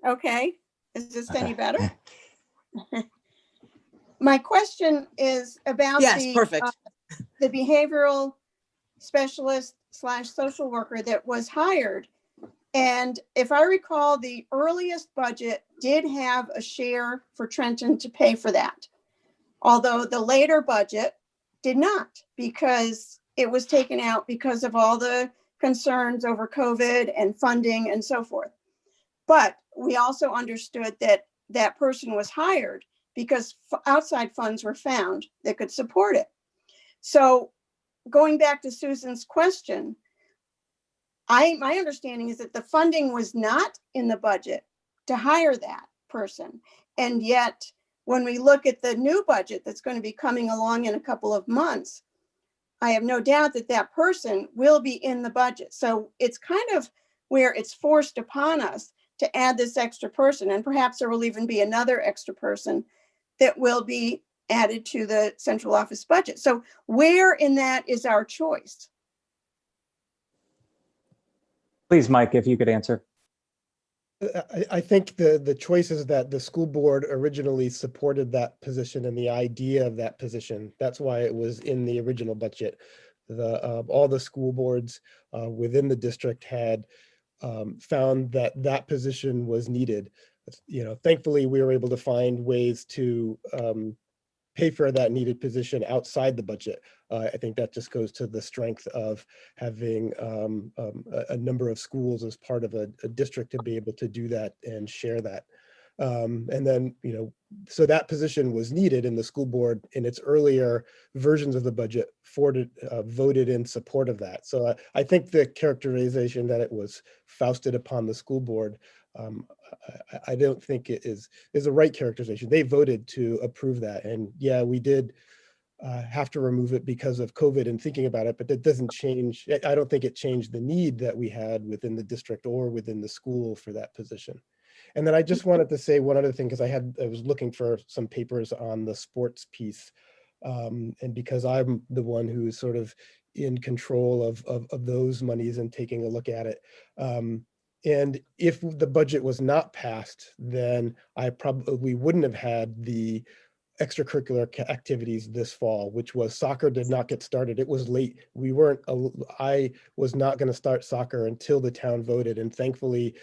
Okay, is this any better? My question is about Yes, perfect. the behavioral specialist / social worker that was hired. And if I recall, the earliest budget did have a share for Trenton to pay for that. Although the later budget did not, because it was taken out because of all the concerns over COVID and funding and so forth. But we also understood that that person was hired because outside funds were found that could support it. So going back to Susan's question, my understanding is that the funding was not in the budget to hire that person. And yet, when we look at the new budget that's going to be coming along in a couple of months, I have no doubt that that person will be in the budget. So it's kind of where it's forced upon us to add this extra person. And perhaps there will even be another extra person that will be added to the central office budget. So where in that is our choice? Please, Mike, if you could answer. I think the choice is that the school board originally supported that position and the idea of that position. That's why it was in the original budget. All the school boards within the district had found that that position was needed. You know, thankfully, we were able to find ways to pay for that needed position outside the budget. I think that just goes to the strength of having a number of schools as part of a district to be able to do that and share that. And then, you know, so that position was needed, and the school board in its earlier versions of the budget voted in support of that. So I think the characterization that it was foisted upon the school board, I don't think it is a right characterization. They voted to approve that. And yeah, we did have to remove it because of COVID and thinking about it, but that doesn't change. I don't think it changed the need that we had within the district or within the school for that position. And then I just wanted to say one other thing, because I was looking for some papers on the sports piece. And because I'm the one who's sort of in control of those monies and taking a look at it. And if the budget was not passed, then I probably wouldn't have had the extracurricular activities this fall, which was soccer did not get started. It was late. I was not going to start soccer until the town voted. And thankfully,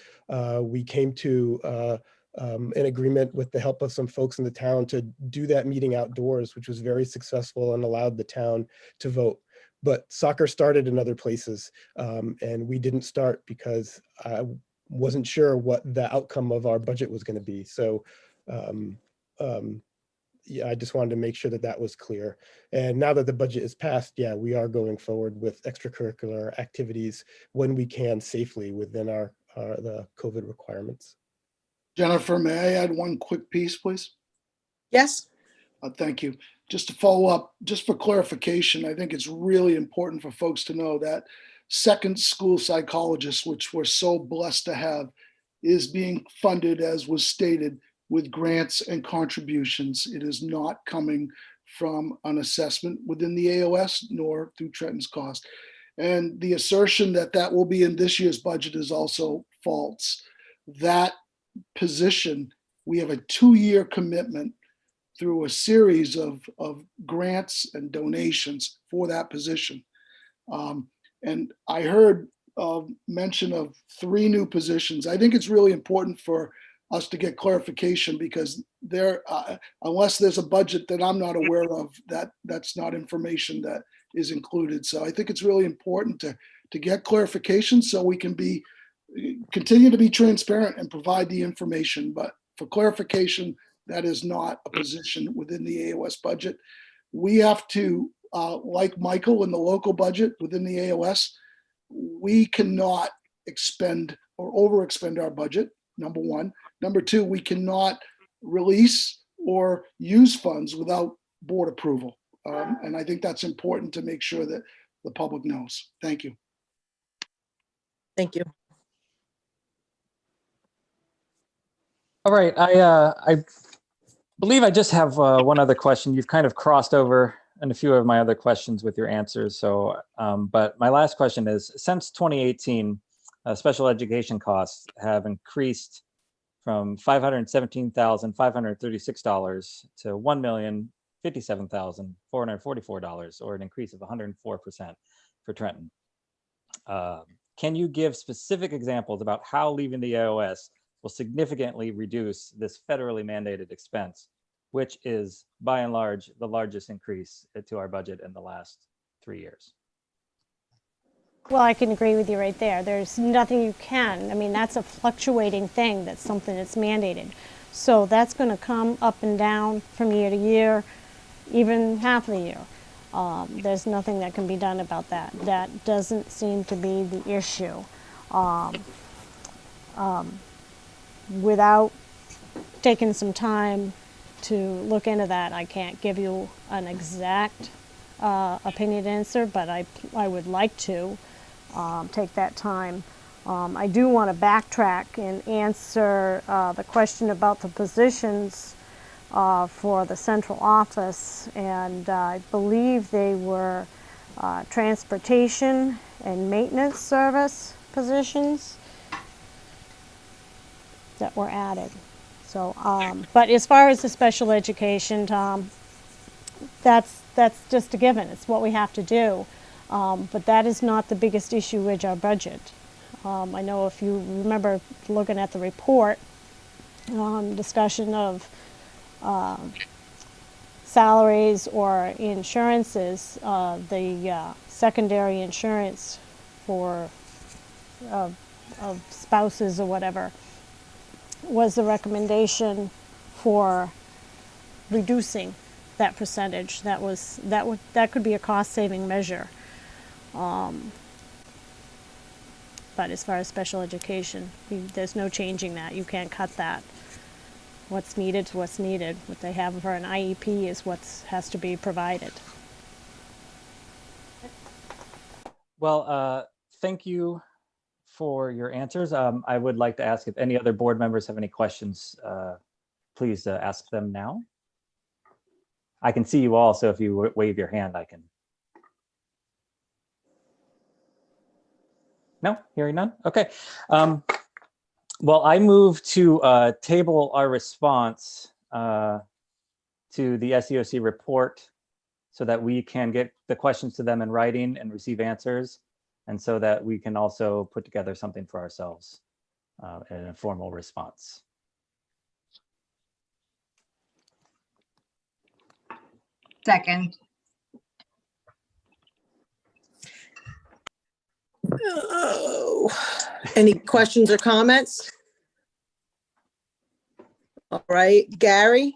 we came to an agreement with the help of some folks in the town to do that meeting outdoors, which was very successful and allowed the town to vote. But soccer started in other places, and we didn't start because I wasn't sure what the outcome of our budget was going to be. So yeah, I just wanted to make sure that that was clear. And now that the budget is passed, yeah, we are going forward with extracurricular activities when we can safely within the COVID requirements. Jennifer, may I add one quick piece, please? Yes? Thank you. Just to follow up, just for clarification, I think it's really important for folks to know that second school psychologist, which we're so blessed to have, is being funded, as was stated, with grants and contributions. It is not coming from an assessment within the AOS nor through Trenton's cost. And the assertion that that will be in this year's budget is also false. That position, we have a 2-year commitment through a series of grants and donations for that position. And I heard mention of 3 new positions. I think it's really important for us to get clarification, because unless there's a budget that I'm not aware of, that's not information that is included. So I think it's really important to get clarification so we can continue to be transparent and provide the information. But for clarification, that is not a position within the AOS budget. We have to, like Michael in the local budget within the AOS, we cannot expend or overexpend our budget, number one. Number two, we cannot release or use funds without board approval. And I think that's important to make sure that the public knows. Thank you. Thank you. All right, I believe I just have one other question. You've kind of crossed over in a few of my other questions with your answers. So, but my last question is, since 2018, special education costs have increased from $517,536 to $1,057,444, or an increase of 104% for Trenton. Can you give specific examples about how leaving the AOS will significantly reduce this federally mandated expense, which is by and large the largest increase to our budget in the last 3 years? Well, I can agree with you right there. There's nothing you can. I mean, that's a fluctuating thing. That's something that's mandated. So that's going to come up and down from year to year, even half the year. There's nothing that can be done about that. That doesn't seem to be the issue. Without taking some time to look into that, I can't give you an exact opinion answer, but I would like to take that time. I do want to backtrack and answer the question about the positions for the central office, and I believe they were transportation and maintenance service positions that were added. So, but as far as the special education, Tom, that's just a given. It's what we have to do. But that is not the biggest issue with our budget. I know if you remember looking at the report, discussion of salaries or insurances, the secondary insurance for of spouses or whatever, was the recommendation for reducing that percentage. That could be a cost-saving measure. But as far as special education, there's no changing that. You can't cut that. what's needed to what's needed. What they have for an IEP is what has to be provided. Well, thank you for your answers. I would like to ask if any other board members have any questions, please ask them now. I can see you all, so if you wave your hand, I can. No, hearing none. Okay. Well, I move to table our response to the SEOC report so that we can get the questions to them in writing and receive answers, and so that we can also put together something for ourselves in a formal response. Second. Oh, any questions or comments? All right, Gary,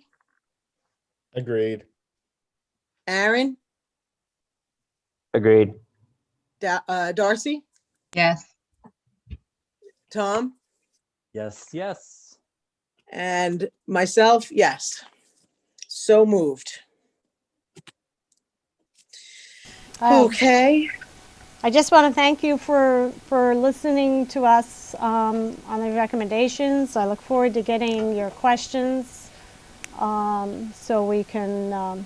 Agreed. Aaron, Agreed. Darcy, Yes. Tom, Yes, yes. and myself, yes. So moved. Okay. I just want to thank you for listening to us on the recommendations. I look forward to getting your questions so we can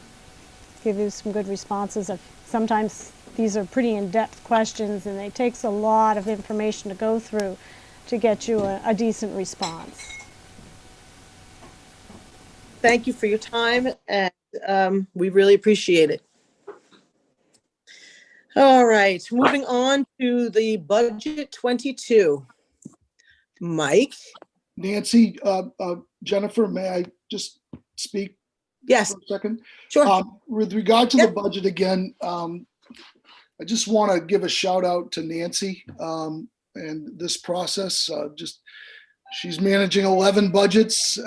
give you some good responses. Sometimes these are pretty in-depth questions and it takes a lot of information to go through to get you a decent response. Thank you for your time, and we really appreciate it. All right, moving on to the budget 22. Mike? Nancy, Jennifer, may I just speak Yes, for a second? sure. With regard to the Yep. budget again, I just want to give a shout out to Nancy and this process. She's managing 11 budgets,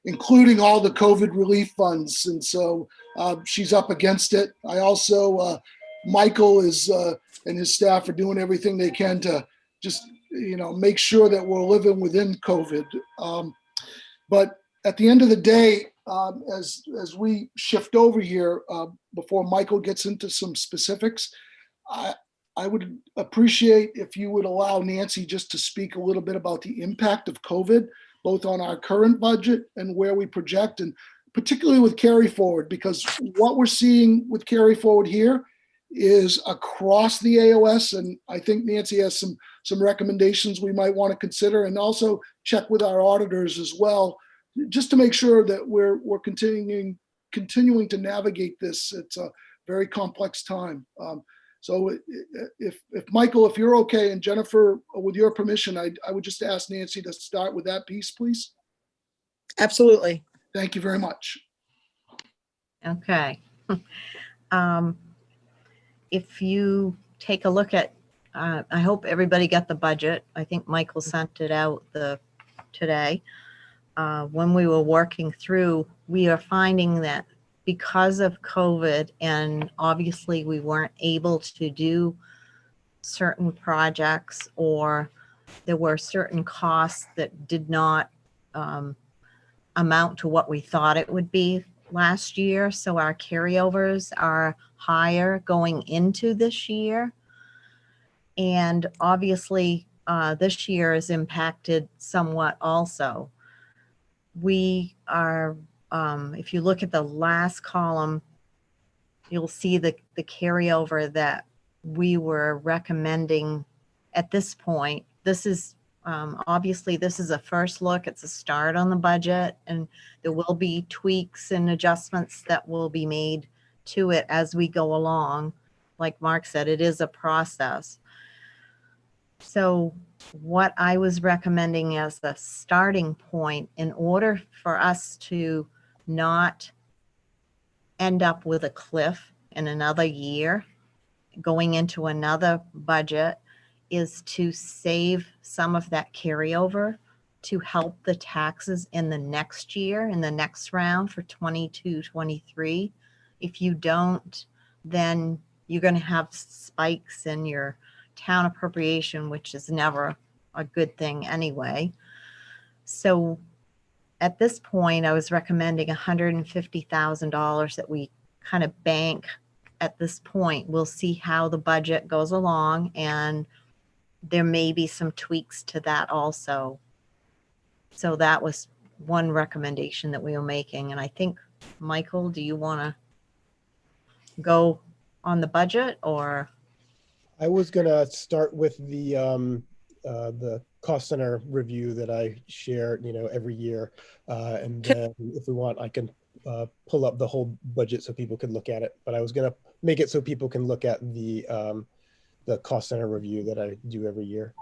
including all the COVID relief funds. And so she's up against it. I also, Michael and his staff are doing everything they can to just, make sure that we're living within COVID. But at the end of the day, as we shift over here, before Michael gets into some specifics, I would appreciate if you would allow Nancy just to speak a little bit about the impact of COVID, both on our current budget and where we project, and particularly with carry forward, because what we're seeing with carry forward here is across the AOS. And I think Nancy has some recommendations we might want to consider, and also check with our auditors as well, just to make sure that we're continuing to navigate this. It's a very complex time. So if Michael, if you're okay, and Jennifer, with your permission, I would just ask Nancy to start with that piece, please. Absolutely. Thank you very much. Okay. If you take a look at, I hope everybody got the budget. I think Michael sent it out today. When we were working through, we are finding that because of COVID, and obviously we weren't able to do certain projects, or there were certain costs that did not amount to what we thought it would be last year. So our carryovers are higher going into this year. And obviously this year is impacted somewhat also. We are, if you look at the last column, you'll see the carryover that we were recommending at this point. This is obviously this is a first look. It's a start on the budget, and there will be tweaks and adjustments that will be made to it as we go along. Like Mark said, it is a process. So what I was recommending as the starting point, in order for us to not end up with a cliff in another year, going into another budget, is to save some of that carryover to help the taxes in the next year, in the next round for 22, 23. If you don't, then you're going to have spikes in your town appropriation, which is never a good thing anyway. So at this point, I was recommending $150,000 that we kind of bank at this point. We'll see how the budget goes along, and there may be some tweaks to that also. So that was one recommendation that we were making. And I think, Michael, do you want to go on the budget, or? I was gonna start with the cost center review that I share, every year. And then if we want, I can pull up the whole budget so people can look at it. But I was gonna make it so people can look at the cost center review that I do every year.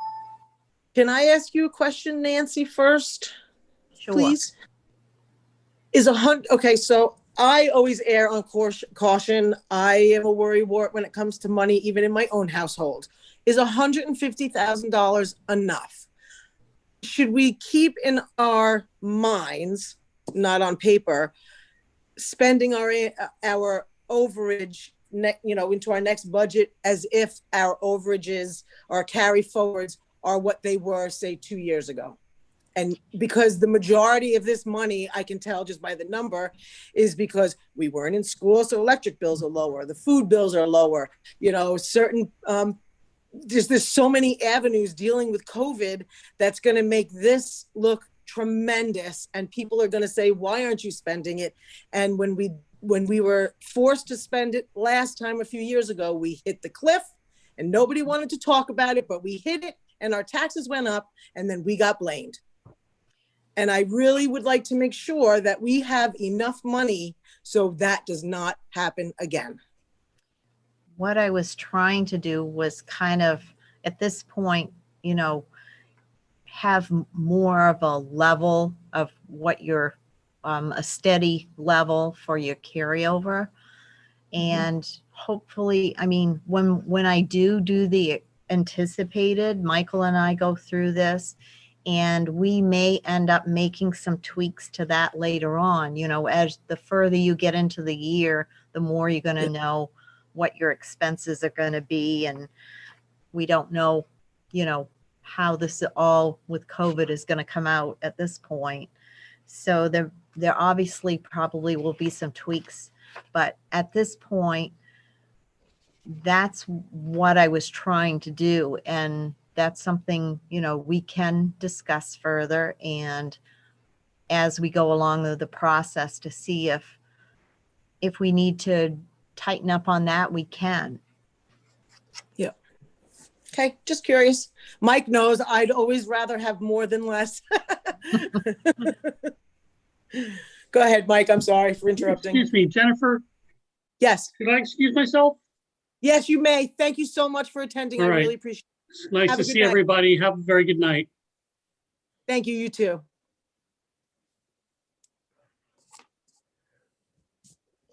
Can I ask you a question, Nancy, first? Sure. Please? Okay, so I always err on caution. I am a worrywart when it comes to money, even in my own household. Is $150,000 enough? Should we keep in our minds, not on paper, spending our overage, into our next budget as if our overages or carry forwards are what they were, say, 2 years ago? And because the majority of this money, I can tell just by the number, is because we weren't in school, so electric bills are lower, the food bills are lower, certain, there's so many avenues dealing with COVID that's going to make this look tremendous. And people are going to say, why aren't you spending it? And when we were forced to spend it last time a few years ago, we hit the cliff and nobody wanted to talk about it, but we hit it and our taxes went up and then we got blamed. And I really would like to make sure that we have enough money so that does not happen again. What I was trying to do was kind of, at this point, have more of a level of what your, a steady level for your carryover. And hopefully, I mean, when I do the anticipated, Michael and I go through this, and we may end up making some tweaks to that later on. As the further you get into the year, the more you're going to know what your expenses are going to be. And we don't know, how this all with COVID is going to come out at this point. So there obviously probably will be some tweaks, but at this point, that's what I was trying to do. And that's something, we can discuss further. And as we go along the process to see if we need to tighten up on that, we can. Yeah. Okay, just curious. Mike knows I'd always rather have more than less. Go ahead, Mike. I'm sorry for interrupting. Excuse me, Jennifer, Yes. could I excuse myself? Yes, you may. Thank you so much for attending. All I right. really appreciate it. It's nice Have to a good see night. everybody. Have a very good night. Thank you. You too.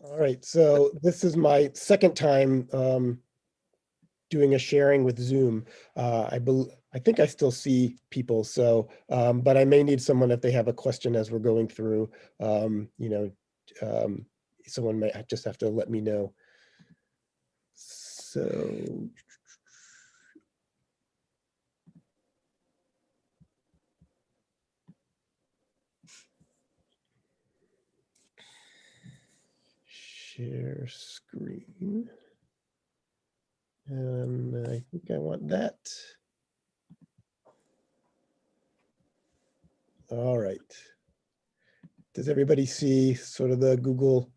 All right, so this is my second time doing a sharing with Zoom. I think I still see people, so but I may need someone if they have a question as we're going through. Someone may just have to let me know. So share screen. And I think I want that. All right. Does everybody see sort of the Google?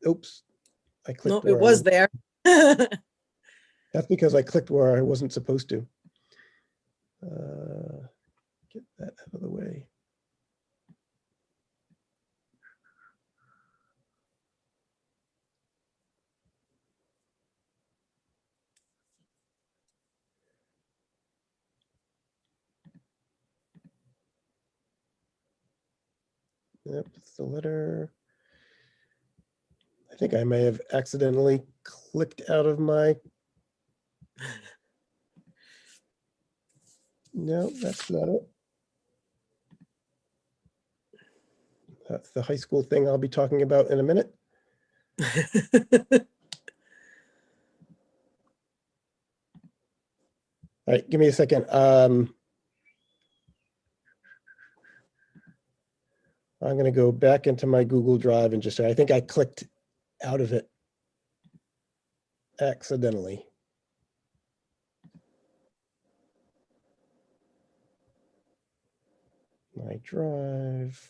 Oops, I clicked. No, it was there. That's because I clicked where I wasn't supposed to. Get that out of the way. Yep, it's the letter. I think I may have accidentally clicked out of my. No, that's not it. That's the high school thing I'll be talking about in a minute. All right, give me a second. I'm going to go back into my Google Drive and just say, I think I clicked out of it accidentally. My drive.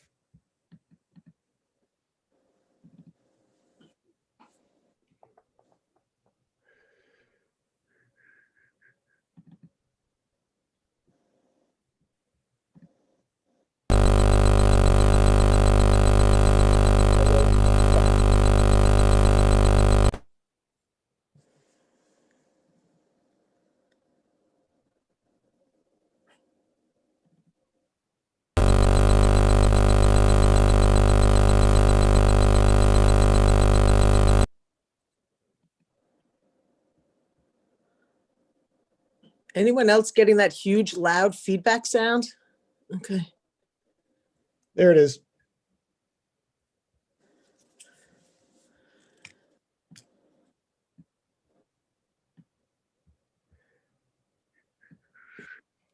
Anyone else getting that huge loud feedback sound? Okay. There it is.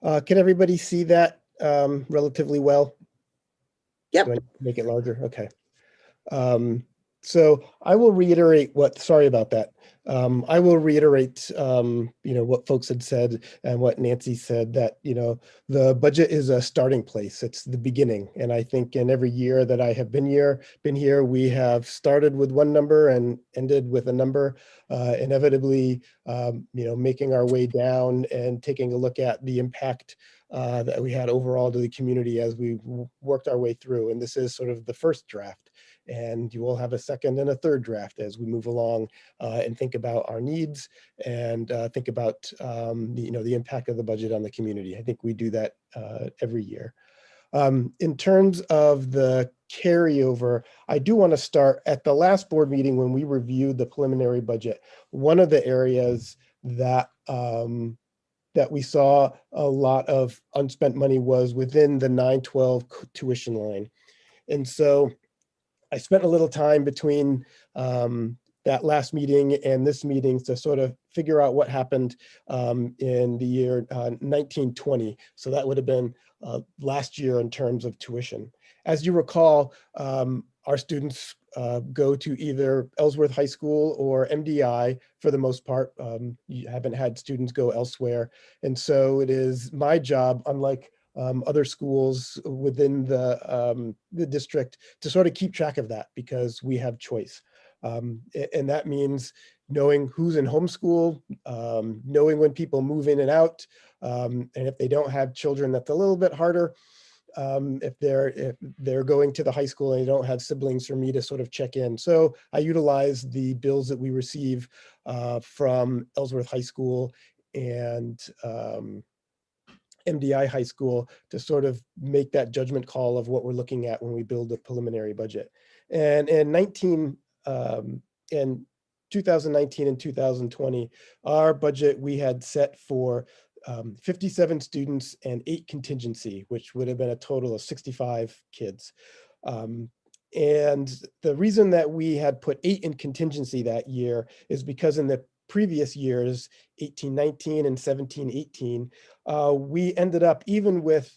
Can everybody see that relatively well? Yep. Do I make it larger? Okay. So I will reiterate sorry about that. I will reiterate, what folks had said and what Nancy said, that, the budget is a starting place. It's the beginning. And I think in every year that I have been here, we have started with one number and ended with a number, inevitably, making our way down and taking a look at the impact that we had overall to the community as we worked our way through. And this is sort of the first draft. And you will have a second and a third draft as we move along and think about our needs and think about the impact of the budget on the community. I think we do that every year. In terms of the carryover, I do want to start at the last board meeting when we reviewed the preliminary budget. One of the areas that that we saw a lot of unspent money was within the 912 tuition line. And so I spent a little time between that last meeting and this meeting to sort of figure out what happened in the year 1920. So that would have been last year in terms of tuition. As you recall, our students go to either Ellsworth High School or MDI for the most part. You haven't had students go elsewhere. And so it is my job, unlike other schools within the district, to sort of keep track of that because we have choice. And that means knowing who's in homeschool, knowing when people move in and out. And if they don't have children, that's a little bit harder. If they're going to the high school and they don't have siblings for me to sort of check in. So I utilize the bills that we receive from Ellsworth High School and MDI High School to sort of make that judgment call of what we're looking at when we build a preliminary budget. And in 2019 and 2020, our budget we had set for 57 students and 8 contingency, which would have been a total of 65 kids. And the reason that we had put 8 in contingency that year is because in the previous years, 18-19 and 17-18, we ended up, even with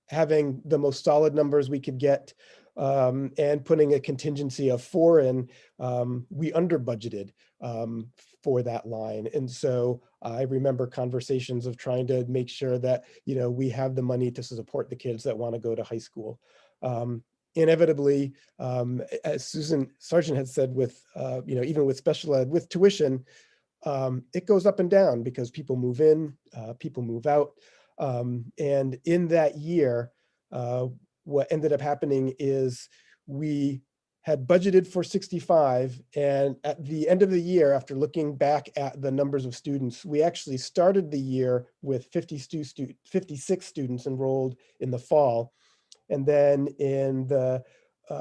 having the most solid numbers we could get and putting a contingency of 4 in, we under budgeted for that line. And so I remember conversations of trying to make sure that, we have the money to support the kids that want to go to high school. Inevitably, as Susan Sargent had said, with even with special ed, with tuition, it goes up and down because people move in, people move out. And in that year, what ended up happening is we had budgeted for 65, and at the end of the year, after looking back at the numbers of students, we actually started the year with 56 students enrolled in the fall. And then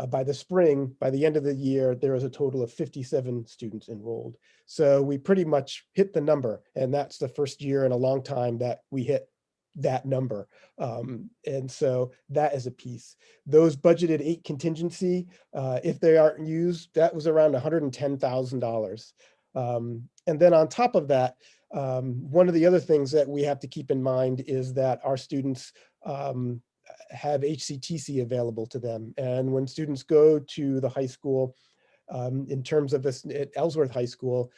by the spring, by the end of the year, there was a total of 57 students enrolled. So we pretty much hit the number, and that's the first year in a long time that we hit that number. And so that is a piece. Those budgeted 8 contingency, if they aren't used, that was around $110,000. And then on top of that, one of the other things that we have to keep in mind is that our students have HCTC available to them. And when students go to the high school, in terms of this at Ellsworth High School,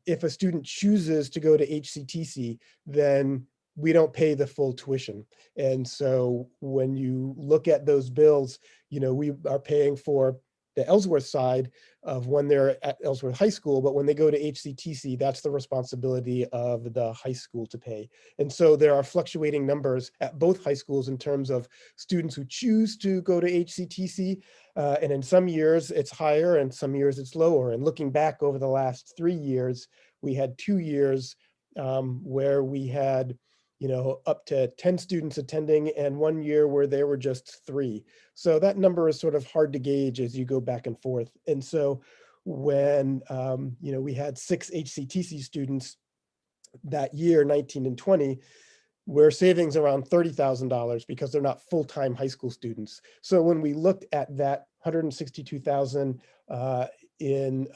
if a student chooses to go to HCTC, then we don't pay the full tuition. And so when you look at those bills, we are paying for the Ellsworth side of when they're at Ellsworth High School, but when they go to HCTC, that's the responsibility of the high school to pay. And so there are fluctuating numbers at both high schools in terms of students who choose to go to HCTC. And in some years it's higher and some years it's lower. And looking back over the last 3 years, we had 2 years where we had up to 10 students attending, and 1 year where there were just 3. So that number is sort of hard to gauge as you go back and forth. And so when, we had 6 HCTC students that year, 19 and 20, we're savings around $30,000 because they're not full-time high school students. So when we looked at that 162,000 in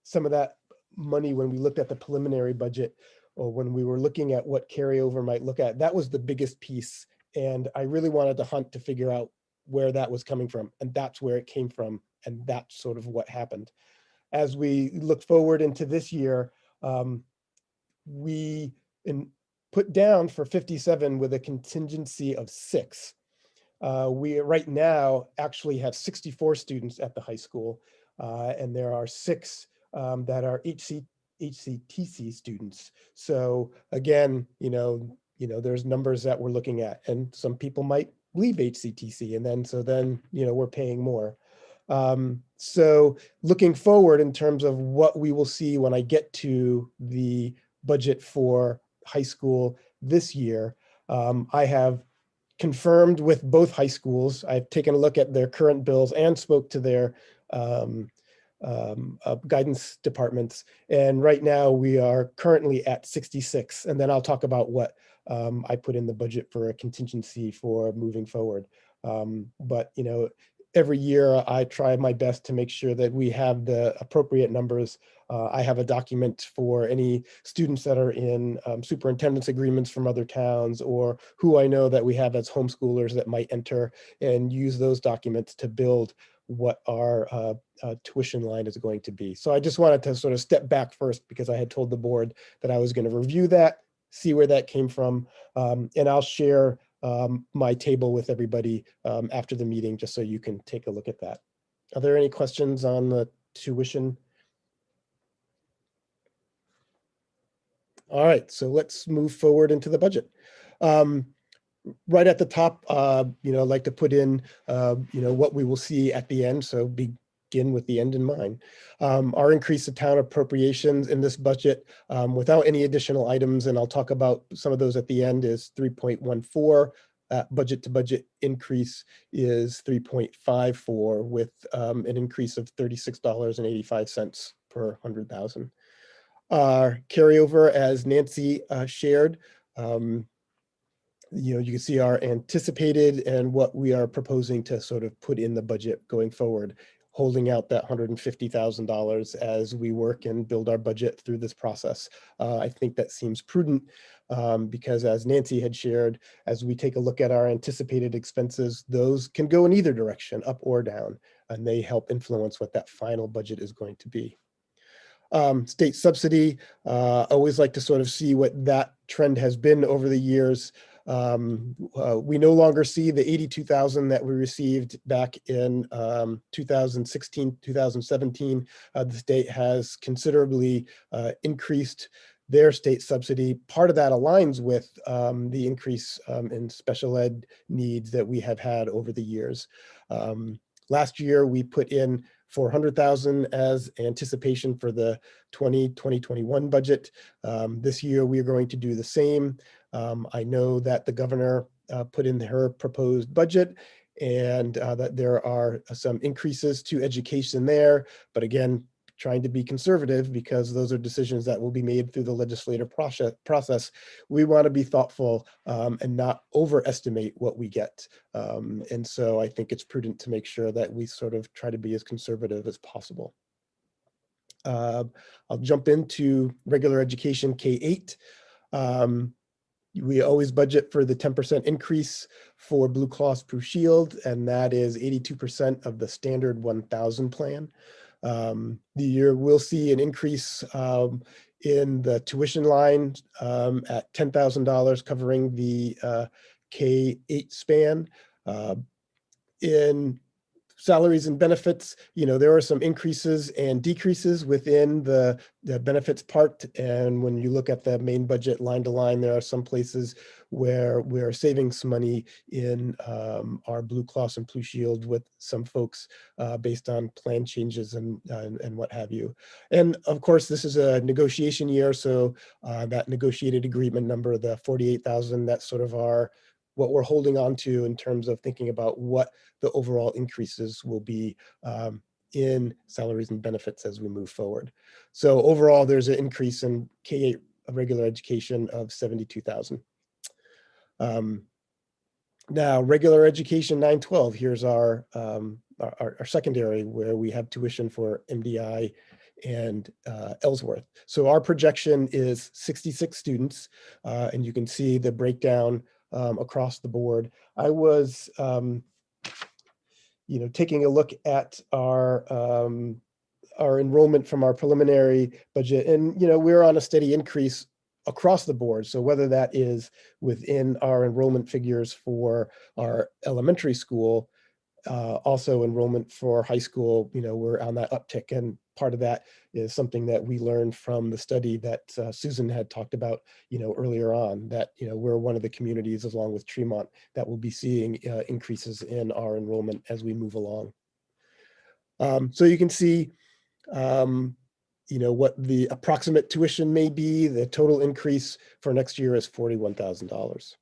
some of that money, when we looked at the preliminary budget, or when we were looking at what carryover might look at, that was the biggest piece. And I really wanted to hunt to figure out where that was coming from. And that's where it came from. And that's sort of what happened. As we look forward into this year, we put down for 57 with a contingency of 6. We right now actually have 64 students at the high school, and there are 6 that are HCTC students. So again, there's numbers that we're looking at, and some people might leave HCTC, and then we're paying more. So looking forward in terms of what we will see when I get to the budget for high school this year, I have confirmed with both high schools. I've taken a look at their current bills and spoke to their guidance departments. And right now we are currently at 66. And then I'll talk about what I put in the budget for a contingency for moving forward. But every year I try my best to make sure that we have the appropriate numbers. I have a document for any students that are in superintendent's agreements from other towns, or who I know that we have as homeschoolers that might enter, and use those documents to build what our tuition line is going to be. So I just wanted to sort of step back first, because I had told the board that I was going to review that, see where that came from, and I'll share my table with everybody after the meeting, just so you can take a look at that. Are there any questions on the tuition? All right, so let's move forward into the budget. Right at the top, I'd like to put in, what we will see at the end. So begin with the end in mind. Our increase of town appropriations in this budget, without any additional items, and I'll talk about some of those at the end, is 3.14. Budget to budget increase is 3.54, with an increase of $36.85 per 100,000. Carryover, as Nancy shared, you can see our anticipated and what we are proposing to sort of put in the budget going forward, holding out that $150,000 as we work and build our budget through this process. I think that seems prudent because, as Nancy had shared, as we take a look at our anticipated expenses, those can go in either direction, up or down, and they help influence what that final budget is going to be. State subsidy, always like to sort of see what that trend has been over the years. We no longer see the 82,000 that we received back in 2016, 2017. The state has considerably increased their state subsidy. Part of that aligns with the increase in special ed needs that we have had over the years. Last year, we put in 400,000 as anticipation for the 2021 budget. This year, we are going to do the same. I know that the governor put in her proposed budget, and that there are some increases to education there. But again, trying to be conservative, because those are decisions that will be made through the legislative process. We want to be thoughtful and not overestimate what we get. And so I think it's prudent to make sure that we sort of try to be as conservative as possible. I'll jump into regular education K-8. We always budget for the 10% increase for Blue Cross Blue Shield, and that is 82% of the standard 1,000 plan. The year will see an increase in the tuition line at $10,000, covering the K-8 span. In salaries and benefits, there are some increases and decreases within the benefits part. And when you look at the main budget line to line, there are some places where we're saving some money in our Blue Cross and Blue Shield with some folks based on plan changes and what have you. And of course, this is a negotiation year. So that negotiated agreement number, the 48,000, that's sort of what we're holding on to in terms of thinking about what the overall increases will be in salaries and benefits as we move forward. So overall, there's an increase in K-8 regular education of 72,000. Now, regular education 912, here's our secondary, where we have tuition for MDI and Ellsworth. So our projection is 66 students, and you can see the breakdown across the board. I was, taking a look at our enrollment from our preliminary budget, and we're on a steady increase across the board. So whether that is within our enrollment figures for our elementary school, also enrollment for high school, we're on that uptick. And part of that is something that we learned from the study that Susan had talked about, earlier on, that, we're one of the communities, along with Tremont, that will be seeing increases in our enrollment as we move along. So you can see, what the approximate tuition may be. The total increase for next year is $41,000.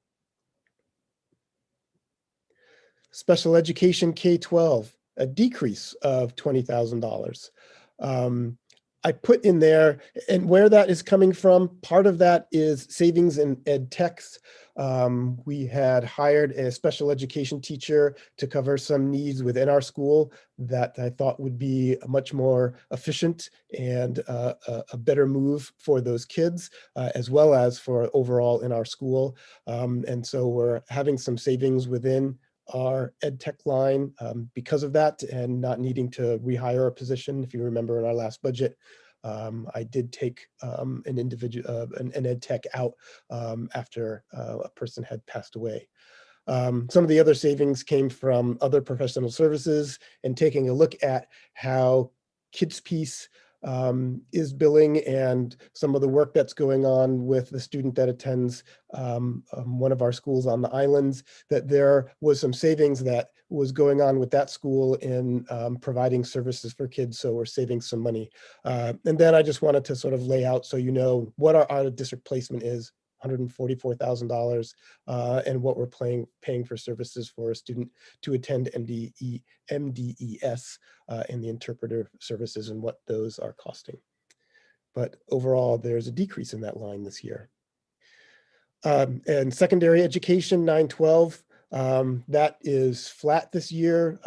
Special education K-12, a decrease of $20,000. I put in there, and where that is coming from, part of that is savings in ed techs. We had hired a special education teacher to cover some needs within our school that I thought would be much more efficient and a better move for those kids, as well as for overall in our school. And so we're having some savings within our ed tech line because of that, and not needing to rehire a position. If you remember in our last budget, I did take an ed tech out after a person had passed away. Some of the other savings came from other professional services, and taking a look at how Kids Piece is billing, and some of the work that's going on with the student that attends one of our schools on the islands, that there was some savings that was going on with that school in providing services for kids. So we're saving some money. And then I just wanted to sort of lay out, so what our out of district placement is, $144,000, and what we're paying for services for a student to attend MDES and the interpreter services, and what those are costing. But overall, there's a decrease in that line this year. And secondary education 912, that is flat this year.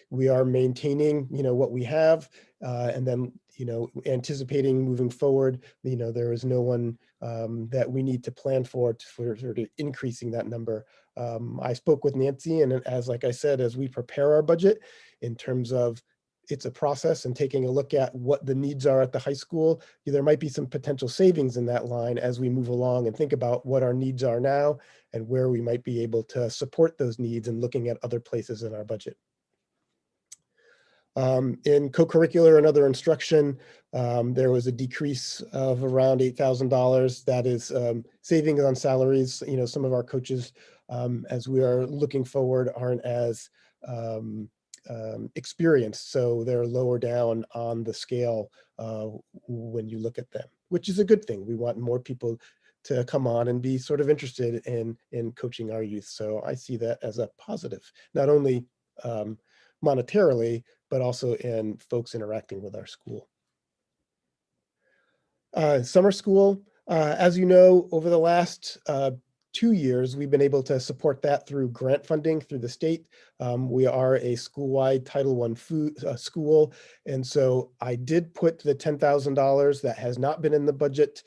We are maintaining, what we have, and then, anticipating moving forward, there is no one that we need to plan for sort of increasing that number. I spoke with Nancy, and like I said, as we prepare our budget in terms of, it's a process, and taking a look at what the needs are at the high school, there might be some potential savings in that line as we move along and think about what our needs are now and where we might be able to support those needs, and looking at other places in our budget. In co-curricular and other instruction, there was a decrease of around $8,000. That is savings on salaries. Some of our coaches, as we are looking forward, aren't as experienced, so they're lower down on the scale when you look at them, which is a good thing. We want more people to come on and be sort of interested in coaching our youth. So I see that as a positive, not only monetarily, but also in folks interacting with our school. Summer school, as you know, over the last 2 years, we've been able to support that through grant funding through the state. We are a school-wide Title I school, and so I did put the $10,000 that has not been in the budget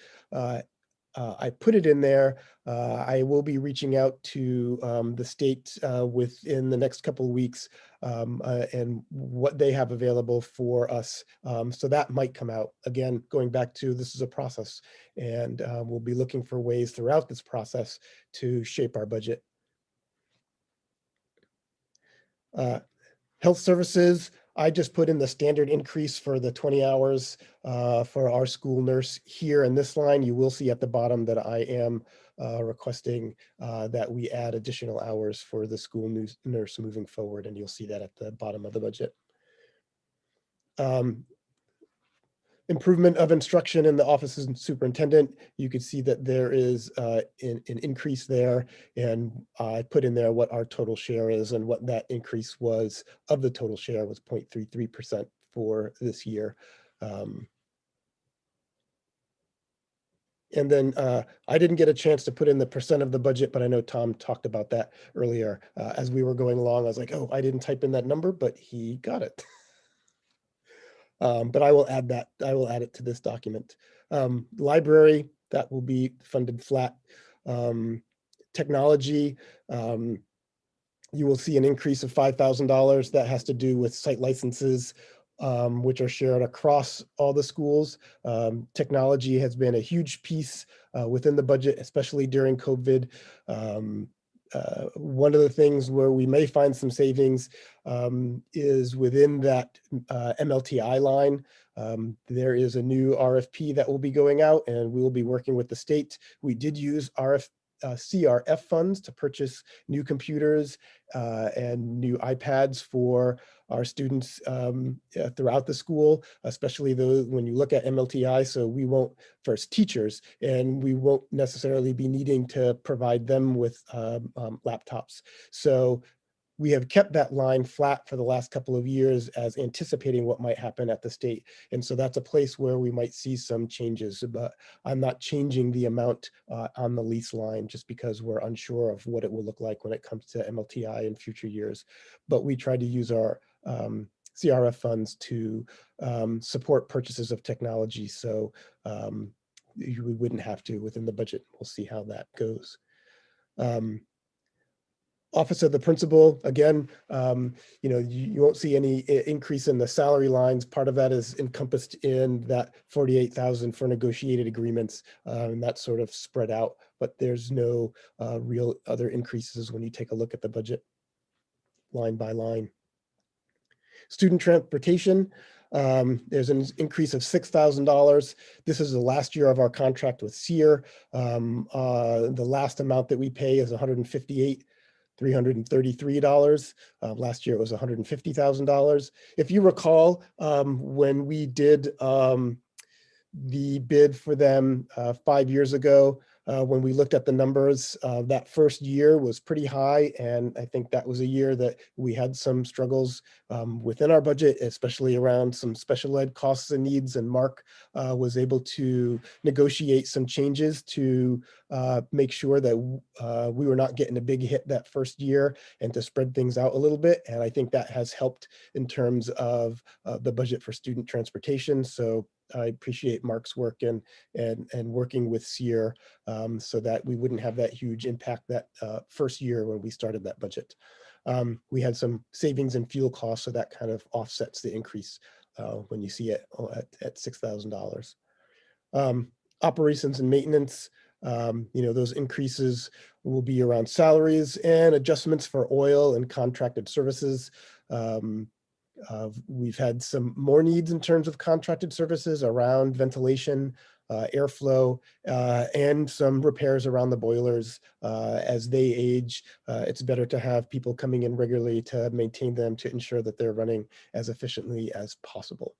I put it in there. I will be reaching out to the state within the next couple of weeks and what they have available for us. So that might come out. Again, going back to this is a process, and we'll be looking for ways throughout this process to shape our budget. Health services, I just put in the standard increase for the 20 hours for our school nurse here in this line. You will see at the bottom that I am requesting that we add additional hours for the school nurse moving forward, and you'll see that at the bottom of the budget. Improvement of instruction in the offices and superintendent, you could see that there is an increase there, and I put in there what our total share is, and what that increase was of the total share was 0.33% for this year. And then I didn't get a chance to put in the percent of the budget, but I know Tom talked about that earlier. As we were going along, I was like, oh, I didn't type in that number, but he got it. But I will add that. I will add it to this document. Library, that will be funded flat. Technology, you will see an increase of $5,000. That has to do with site licenses, which are shared across all the schools. Technology has been a huge piece within the budget, especially during COVID. One of the things where we may find some savings is within that MLTI line. There is a new RFP that will be going out, and we will be working with the state. We did use CRF funds to purchase new computers and new iPads for our students throughout the school, especially those when you look at MLTI. So we won't, first teachers, and we won't necessarily be needing to provide them with laptops. So we have kept that line flat for the last couple of years as anticipating what might happen at the state. And so that's a place where we might see some changes, but I'm not changing the amount on the lease line just because we're unsure of what it will look like when it comes to MLTI in future years. But we tried to use our CRF funds to support purchases of technology. So we wouldn't have to within the budget. We'll see how that goes. Office of the principal, again, you won't see any increase in the salary lines. Part of that is encompassed in that 48,000 for negotiated agreements, and that's sort of spread out, but there's no real other increases when you take a look at the budget line by line. Student transportation, there's an increase of $6,000. This is the last year of our contract with SEER. The last amount that we pay is $333. Last year it was $150,000. If you recall, when we did the bid for them 5 years ago, when we looked at the numbers, that first year was pretty high. And I think that was a year that we had some struggles within our budget, especially around some special ed costs and needs. And Mark was able to negotiate some changes to make sure that we were not getting a big hit that first year and to spread things out a little bit. And I think that has helped in terms of the budget for student transportation. So I appreciate Mark's work and working with SEER so that we wouldn't have that huge impact that first year when we started that budget. We had some savings in fuel costs, so that kind of offsets the increase when you see it at $6,000. Operations and maintenance, those increases will be around salaries and adjustments for oil and contracted services. We've had some more needs in terms of contracted services around ventilation, airflow, and some repairs around the boilers. As they age, it's better to have people coming in regularly to maintain them to ensure that they're running as efficiently as possible.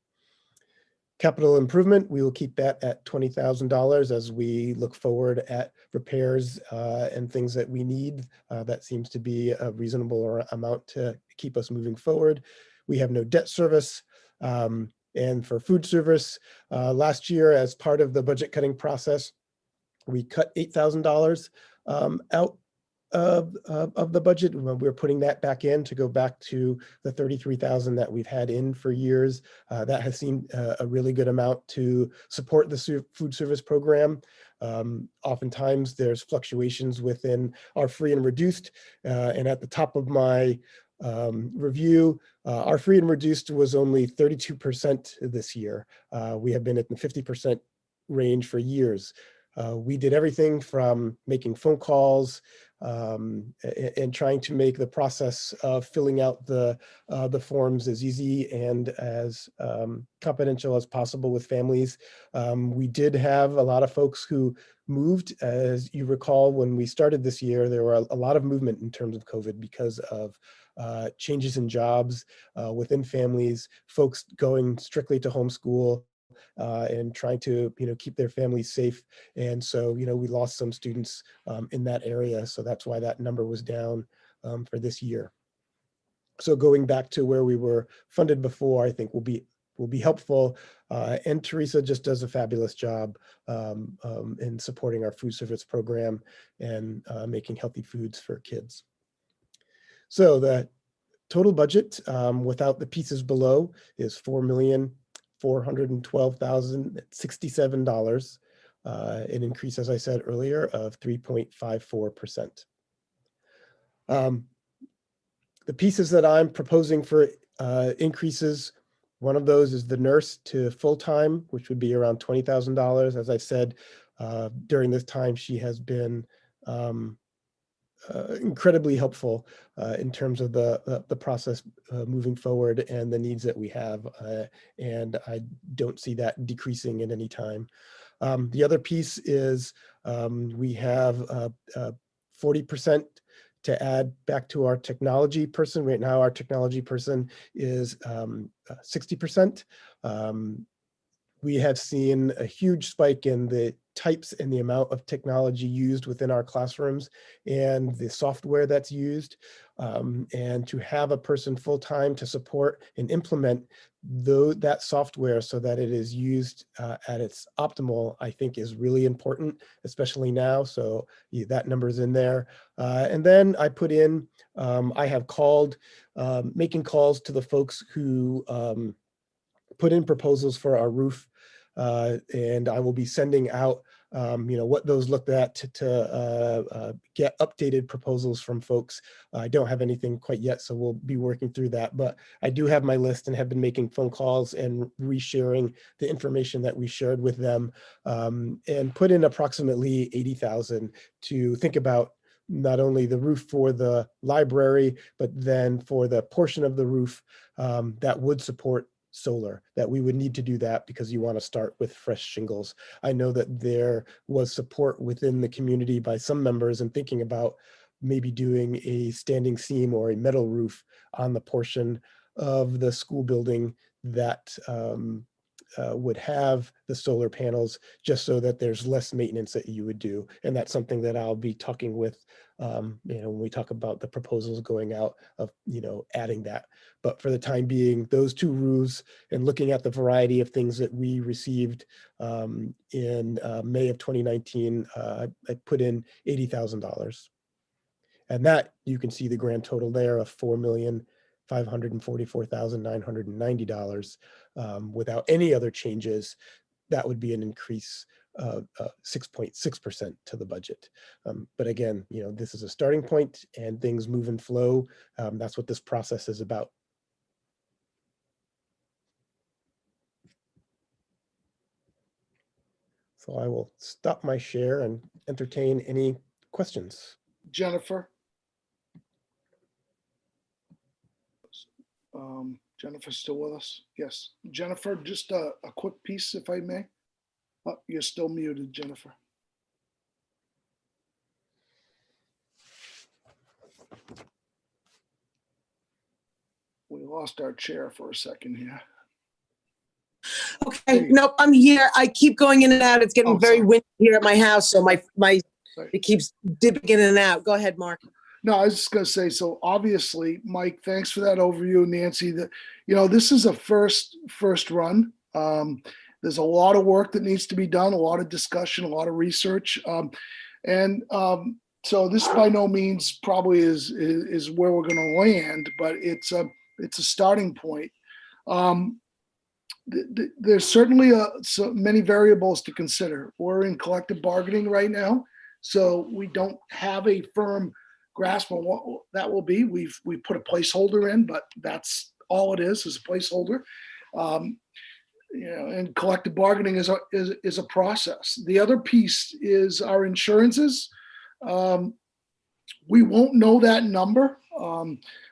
Capital improvement, we will keep that at $20,000 as we look forward at repairs and things that we need. That seems to be a reasonable amount to keep us moving forward. We have no debt service. And for food service, last year, as part of the budget cutting process, we cut $8,000 out of the budget. We're putting that back in to go back to the 33,000 that we've had in for years. That has seemed a really good amount to support the food service program. Oftentimes there's fluctuations within our free and reduced, and at the top of my review, our free and reduced was only 32% this year. We have been at the 50% range for years. We did everything from making phone calls and trying to make the process of filling out the forms as easy and as confidential as possible with families. We did have a lot of folks who moved. As you recall, when we started this year, there were a lot of movement in terms of COVID because of changes in jobs within families, folks going strictly to homeschool, and trying to, keep their families safe. And so, we lost some students in that area. So that's why that number was down for this year. So going back to where we were funded before, I think will be helpful. And Teresa just does a fabulous job in supporting our food service program and making healthy foods for kids. So the total budget without the pieces below is $412,067, an increase, as I said earlier, of 3.54%. The pieces that I'm proposing for increases, one of those is the nurse to full-time, which would be around $20,000. As I said, during this time, she has been incredibly helpful in terms of the process moving forward and the needs that we have. And I don't see that decreasing at any time. The other piece is we have 40% to add back to our technology person. Right now, our technology person is 60%. We have seen a huge spike in the types and the amount of technology used within our classrooms and the software that's used. And to have a person full-time to support and implement that software so that it is used at its optimal, I think is really important, especially now. So that number's in there. And then I put in, I have making calls to the folks who put in proposals for our roof, and I will be sending out, what those looked at to get updated proposals from folks. I don't have anything quite yet, so we'll be working through that. But I do have my list and have been making phone calls and resharing the information that we shared with them, and put in approximately 80,000 to think about not only the roof for the library, but then for the portion of the roof that would support solar, that we would need to do that because you want to start with fresh shingles. I know that there was support within the community by some members in thinking about maybe doing a standing seam or a metal roof on the portion of the school building that would have the solar panels, just so that there's less maintenance that you would do. And that's something that I'll be talking with, when we talk about the proposals going out of, adding that. But for the time being, those two roofs and looking at the variety of things that we received in May of 2019, I put in $80,000. And that you can see the grand total there of $4,544,990. Without any other changes, that would be an increase of 6.6% to the budget. But again, this is a starting point and things move and flow. That's what this process is about. So I will stop my share and entertain any questions. Jennifer? Jennifer's still with us? Yes. Jennifer, just a quick piece, if I may. Oh, you're still muted, Jennifer. We lost our chair for a second here. Okay, nope, I'm here. I keep going in and out. It's getting very sorry. windy here at my house, so it keeps dipping in and out. Go ahead, Mark. No, I was just going to say, so obviously, Mike, thanks for that overview. Nancy, that this is a first run. There's a lot of work that needs to be done, a lot of discussion, a lot of research. To So this by no means probably is where we're going to land, but it's a starting point. There's certainly so many variables to consider. We're in collective bargaining right now, so we don't have a firm grasp on what that will be. We've put a placeholder in, but that's all it is a placeholder. And collective bargaining is a process. The other piece is our insurances. We won't know that number.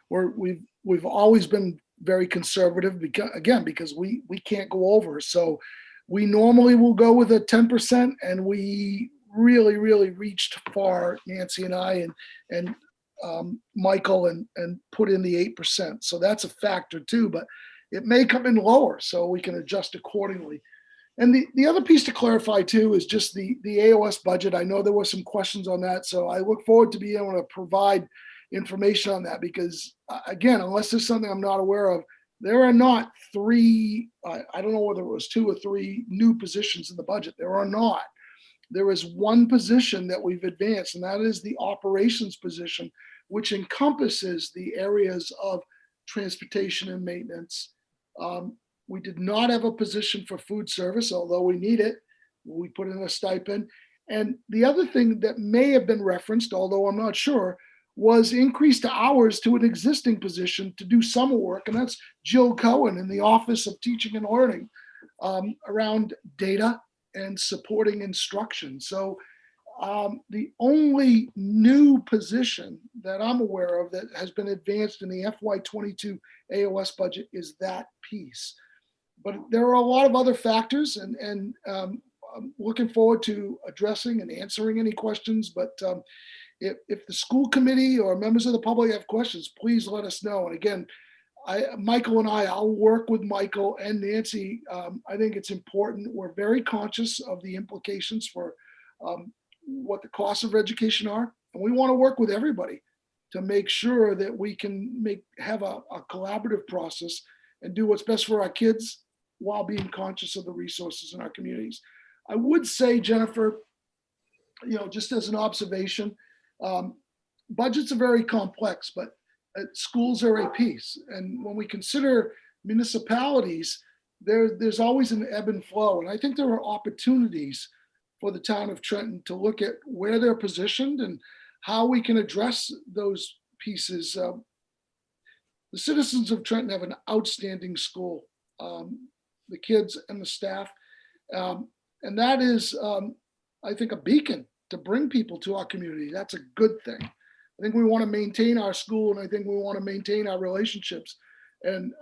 We've always been very conservative because we can't go over. So we normally will go with a 10%, and we really reached far, Nancy and I and Michael, and put in the 8%. So that's a factor too, but it may come in lower, so we can adjust accordingly. And the other piece to clarify too is just the AOS budget. I know there were some questions on that, so I look forward to being able to provide information on that, because again, unless there's something I'm not aware of, there are not three, I don't know whether it was 2 or 3 new positions in the budget. There are not. There is one position that we've advanced, and that is the operations position, which encompasses the areas of transportation and maintenance. We did not have a position for food service, although we need it. We put in a stipend. And the other thing that may have been referenced, although I'm not sure, was increased hours to an existing position to do summer work. And that's Jill Cohen in the Office of Teaching and Learning, around data and supporting instruction. So the only new position that I'm aware of that has been advanced in the FY22 AOS budget is that piece. But there are a lot of other factors, and I'm looking forward to addressing and answering any questions. But if the school committee or members of the public have questions, please let us know. And again, Michael and I'll work with Michael and Nancy. I think it's important. We're very conscious of the implications for what the costs of education are. And we want to work with everybody to make sure that we can have a collaborative process and do what's best for our kids while being conscious of the resources in our communities. I would say, Jennifer, just as an observation, budgets are very complex, but schools are a piece. And when we consider municipalities, there's always an ebb and flow. And I think there are opportunities for the town of Trenton to look at where they're positioned and how we can address those pieces. The citizens of Trenton have an outstanding school, the kids and the staff. And that is, I think, a beacon to bring people to our community. That's a good thing. I think we want to maintain our school, and I think we want to maintain our relationships. And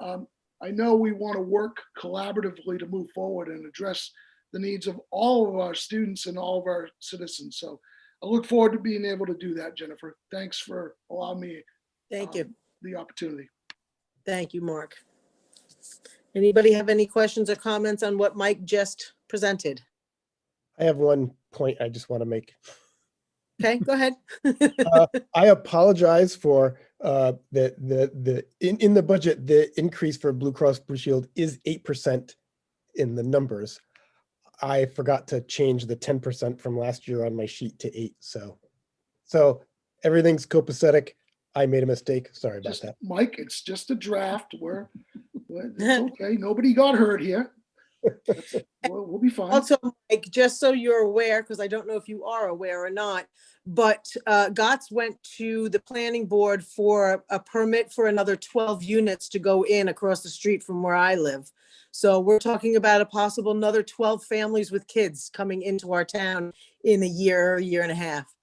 I know we want to work collaboratively to move forward and address the needs of all of our students and all of our citizens. So I look forward to being able to do that, Jennifer. Thanks for allowing me Thank you. the opportunity. Thank you, Mark. Anybody have any questions or comments on what Mike just presented? I have one point I just want to make. Okay, go ahead. I apologize for in the budget, the increase for Blue Cross Blue Shield is 8% in the numbers. I forgot to change the 10% from last year on my sheet to 8. So everything's copacetic. I made a mistake. Sorry about that. Mike, it's just a draft. It's okay. Nobody got hurt here. We'll be fine. Also, Mike, just so you're aware, because I don't know if you are aware or not, but GOTS went to the planning board for a permit for another 12 units to go in across the street from where I live. So we're talking about a possible another 12 families with kids coming into our town in a year and a half.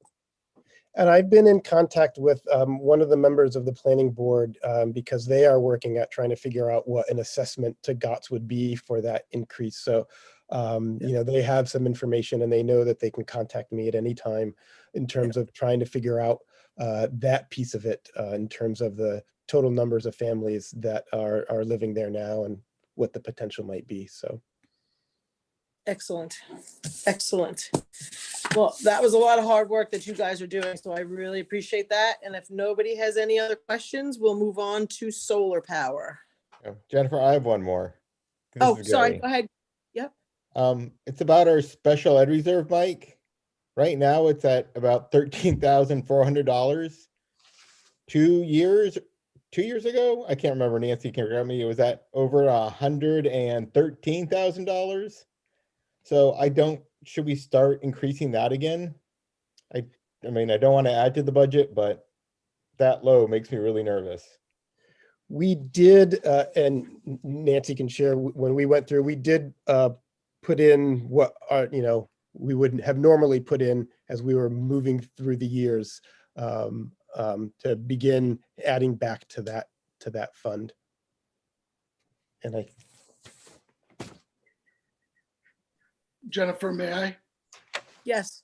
And I've been in contact with one of the members of the planning board because they are working at trying to figure out what an assessment to GOTS would be for that increase. So, they have some information and they know that they can contact me at any time in terms of trying to figure out that piece of it in terms of the total numbers of families that are living there now and what the potential might be. So. Excellent. Excellent. Well, that was a lot of hard work that you guys are doing, so I really appreciate that. And if nobody has any other questions, we'll move on to solar power. Jennifer, I have one more. Oh, sorry, go ahead. Yep. It's about our special ed reserve, Mike. Right now, it's at about $13,400. 2 years ago, I can't remember, Nancy can correct me, it was at over $113,000. So should we start increasing that again? I mean, I don't want to add to the budget, but that low makes me really nervous. We did, and Nancy can share, when we went through, we did put in what are, we wouldn't have normally put in as we were moving through the years, to begin adding back to that fund. And Jennifer, may I? Yes.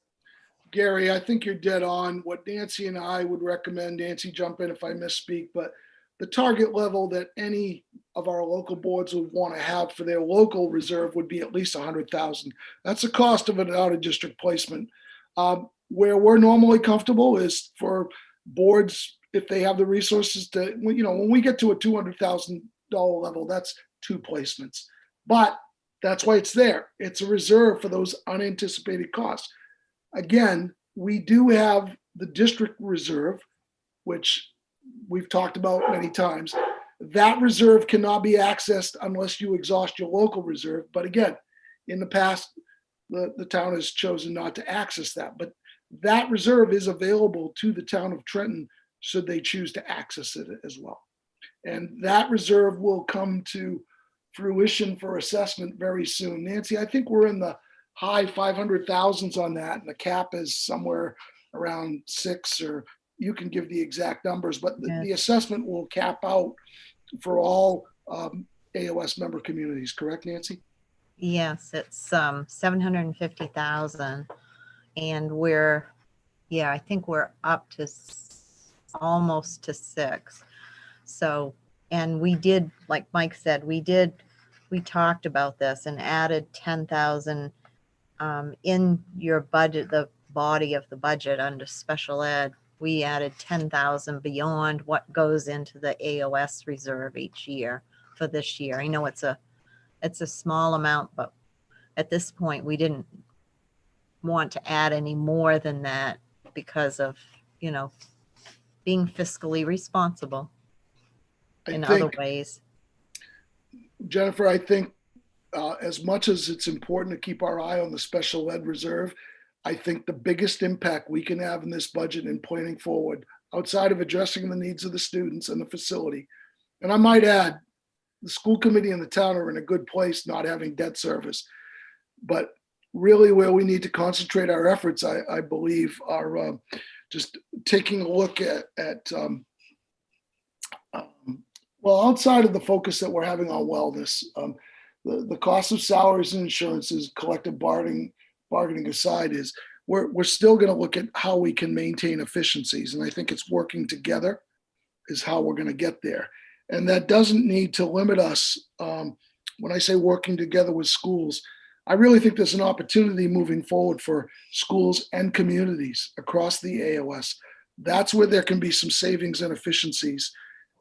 Gary, I think you're dead on. What Nancy and I would recommend, Nancy, jump in if I misspeak, but the target level that any of our local boards would want to have for their local reserve would be at least 100,000. That's the cost of an out of district placement. Where we're normally comfortable is for boards, if they have the resources to, when we get to a $200,000 level, that's 2 placements. But that's why it's there. It's a reserve for those unanticipated costs. Again, we do have the district reserve, which we've talked about many times. That reserve cannot be accessed unless you exhaust your local reserve. But again, in the past, the town has chosen not to access that. But that reserve is available to the town of Trenton should they choose to access it as well. And that reserve will come to fruition for assessment very soon. Nancy, I think we're in the high 500,000s on that, and the cap is somewhere around 6, or you can give the exact numbers, but the assessment will cap out for all AOS member communities, correct, Nancy? Yes, it's 750,000, and I think we're up to almost to 6. So, and we did, like Mike said, we talked about this and added 10,000 in your budget, the body of the budget under special ed. We added 10,000 beyond what goes into the AOS reserve each year for this year. I know it's a small amount, but at this point we didn't want to add any more than that because of, being fiscally responsible in other ways. Jennifer, I think as much as it's important to keep our eye on the special ed reserve, I think the biggest impact we can have in this budget and planning forward, outside of addressing the needs of the students and the facility, and I might add, the school committee and the town are in a good place not having debt service, but really where we need to concentrate our efforts, I believe, are just taking a look at well, outside of the focus that we're having on wellness, the cost of salaries and insurances, collective bargaining aside, is we're still going to look at how we can maintain efficiencies. And I think it's working together is how we're going to get there. And that doesn't need to limit us. When I say working together with schools, I really think there's an opportunity moving forward for schools and communities across the AOS. That's where there can be some savings and efficiencies.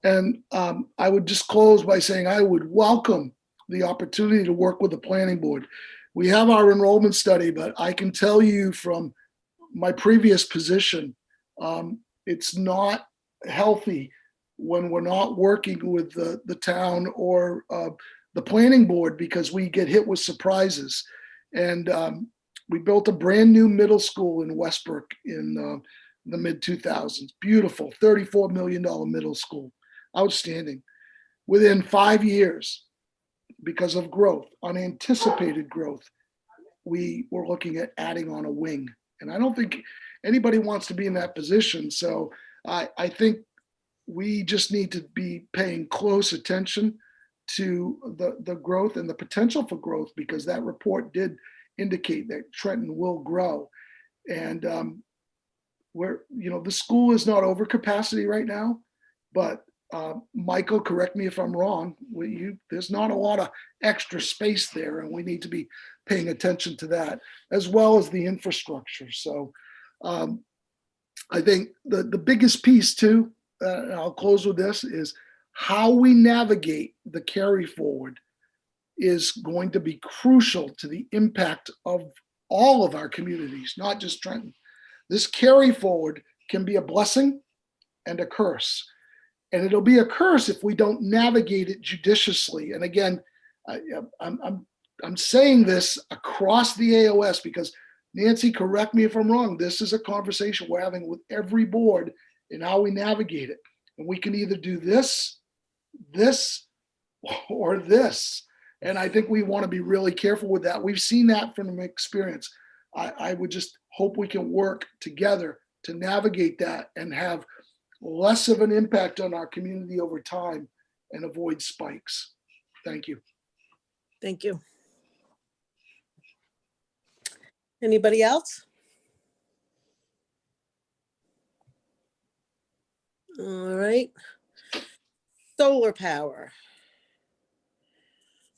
And I would just close by saying I would welcome the opportunity to work with the planning board. We have our enrollment study, but I can tell you from my previous position, it's not healthy when we're not working with the town or the planning board, because we get hit with surprises. And we built a brand new middle school in Westbrook in the mid 2000s. Beautiful, $34 million middle school. Outstanding. Within 5 years, because of growth, unanticipated growth, we were looking at adding on a wing. And I don't think anybody wants to be in that position. So I think we just need to be paying close attention to the growth and the potential for growth, because that report did indicate that Trenton will grow. And the school is not over capacity right now, but Michael, correct me if I'm wrong, there's not a lot of extra space there, and we need to be paying attention to that, as well as the infrastructure. So I think the biggest piece too, and I'll close with this, is how we navigate the carry forward is going to be crucial to the impact of all of our communities, not just Trenton. This carry forward can be a blessing and a curse. And it'll be a curse if we don't navigate it judiciously. And again, I'm saying this across the AOS because Nancy, correct me if I'm wrong. This is a conversation we're having with every board in how we navigate it. And we can either do this, or this. And I think we want to be really careful with that. We've seen that from experience. I would just hope we can work together to navigate that and have less of an impact on our community over time and avoid spikes. Thank you. Thank you. Anybody else? All right. Solar power.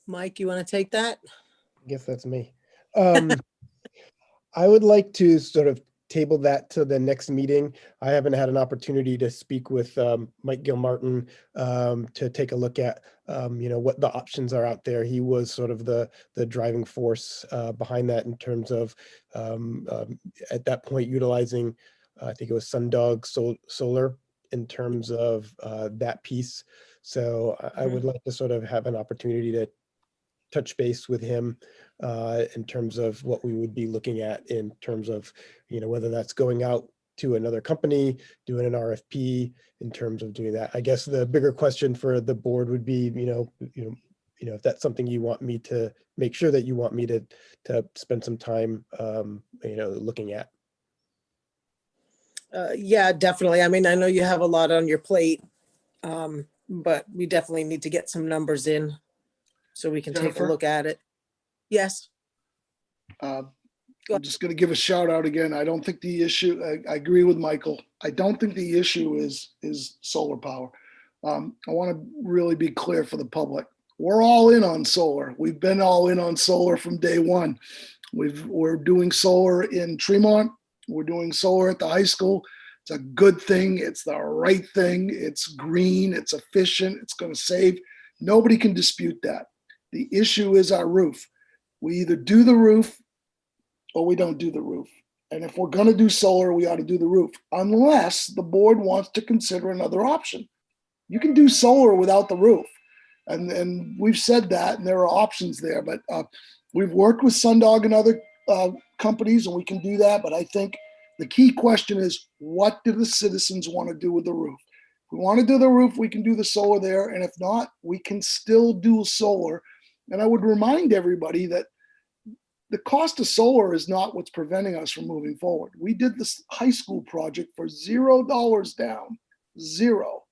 Mike, you want to take that? I guess that's me. I would like to sort of table that to the next meeting. I haven't had an opportunity to speak with Mike Gilmartin to take a look at what the options are out there. He was sort of the driving force behind that in terms of at that point utilizing I think it was Sundog Solar in terms of that piece. So I would like to sort of have an opportunity to touch base with him in terms of what we would be looking at in terms of, whether that's going out to another company, doing an RFP in terms of doing that. I guess the bigger question for the board would be, if that's something you want me to make sure that you want me to spend some time, looking at. Yeah, definitely. I mean, I know you have a lot on your plate, but we definitely need to get some numbers in so we can take a Jennifer? look at it. Yes. I'm just going to give a shout out again. I don't think the issue, I agree with Michael. I don't think the issue is solar power. I want to really be clear for the public. We're all in on solar. We've been all in on solar from day one. We're doing solar in Tremont. We're doing solar at the high school. It's a good thing. It's the right thing. It's green. It's efficient. It's going to save. Nobody can dispute that. The issue is our roof. We either do the roof or we don't do the roof. And if we're going to do solar, we ought to do the roof, unless the board wants to consider another option. You can do solar without the roof. And we've said that, and there are options there. But we've worked with Sundog and other companies, and we can do that. But I think the key question is, what do the citizens want to do with the roof? If we want to do the roof, we can do the solar there. And if not, we can still do solar. And I would remind everybody that the cost of solar is not what's preventing us from moving forward. We did this high school project for $0 down, zero.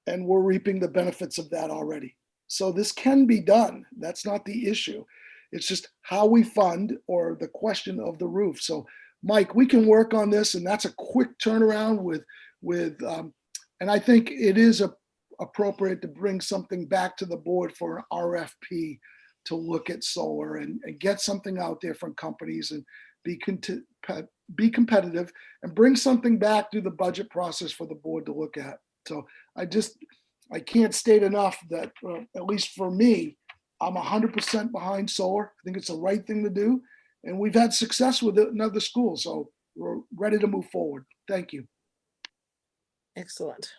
And we're reaping the benefits of that already. So this can be done. That's not the issue. It's just how we fund or the question of the roof. So Mike, we can work on this, and that's a quick turnaround and I think it is appropriate to bring something back to the board for an RFP to look at solar and get something out there from companies and be competitive and bring something back through the budget process for the board to look at. So I can't state enough that at least for me, I'm 100% behind solar. I think it's the right thing to do. And we've had success with it in other schools. So we're ready to move forward. Thank you. Excellent.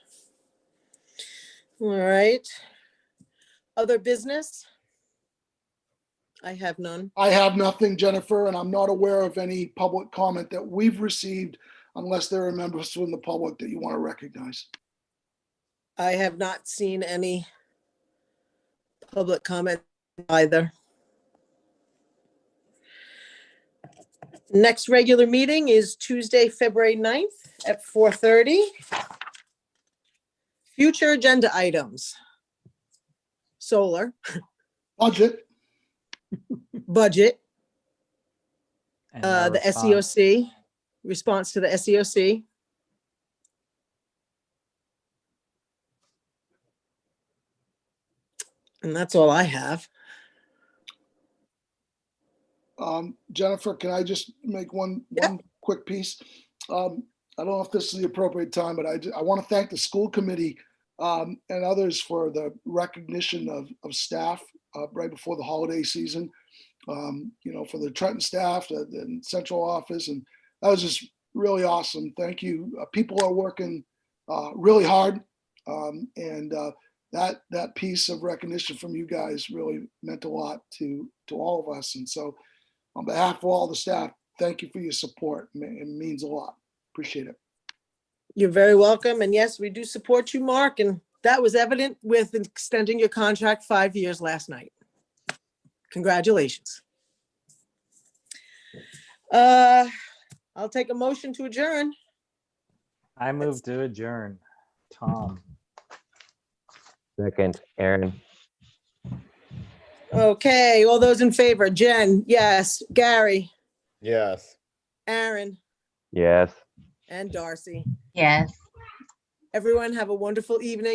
All right. Other business? I have none. I have nothing, Jennifer, and I'm not aware of any public comment that we've received unless there are members from the public that you want to recognize. I have not seen any public comment either. Next regular meeting is Tuesday, February 9th at 4:30. Future agenda items. Solar. Budget. Budget. And our The response. SEOC. Response to the SEOC. And that's all I have. Jennifer, can I just make one quick piece? I don't know if this is the appropriate time, but I want to thank the school committee and others for the recognition of staff right before the holiday season. for the Trenton staff, the central office, and that was just really awesome. Thank you. People are working really hard, and that piece of recognition from you guys really meant a lot to all of us. And so, on behalf of all the staff, thank you for your support. It means a lot. Appreciate it. You're very welcome. And yes, we do support you, Mark. And that was evident with extending your contract 5 years last night. Congratulations. I'll take a motion to adjourn. I move to adjourn. Tom. Second, Aaron. Okay, all those in favor, Jen, yes, Gary, Yes. Aaron, Yes. and Darcy. Yes. Everyone have a wonderful evening.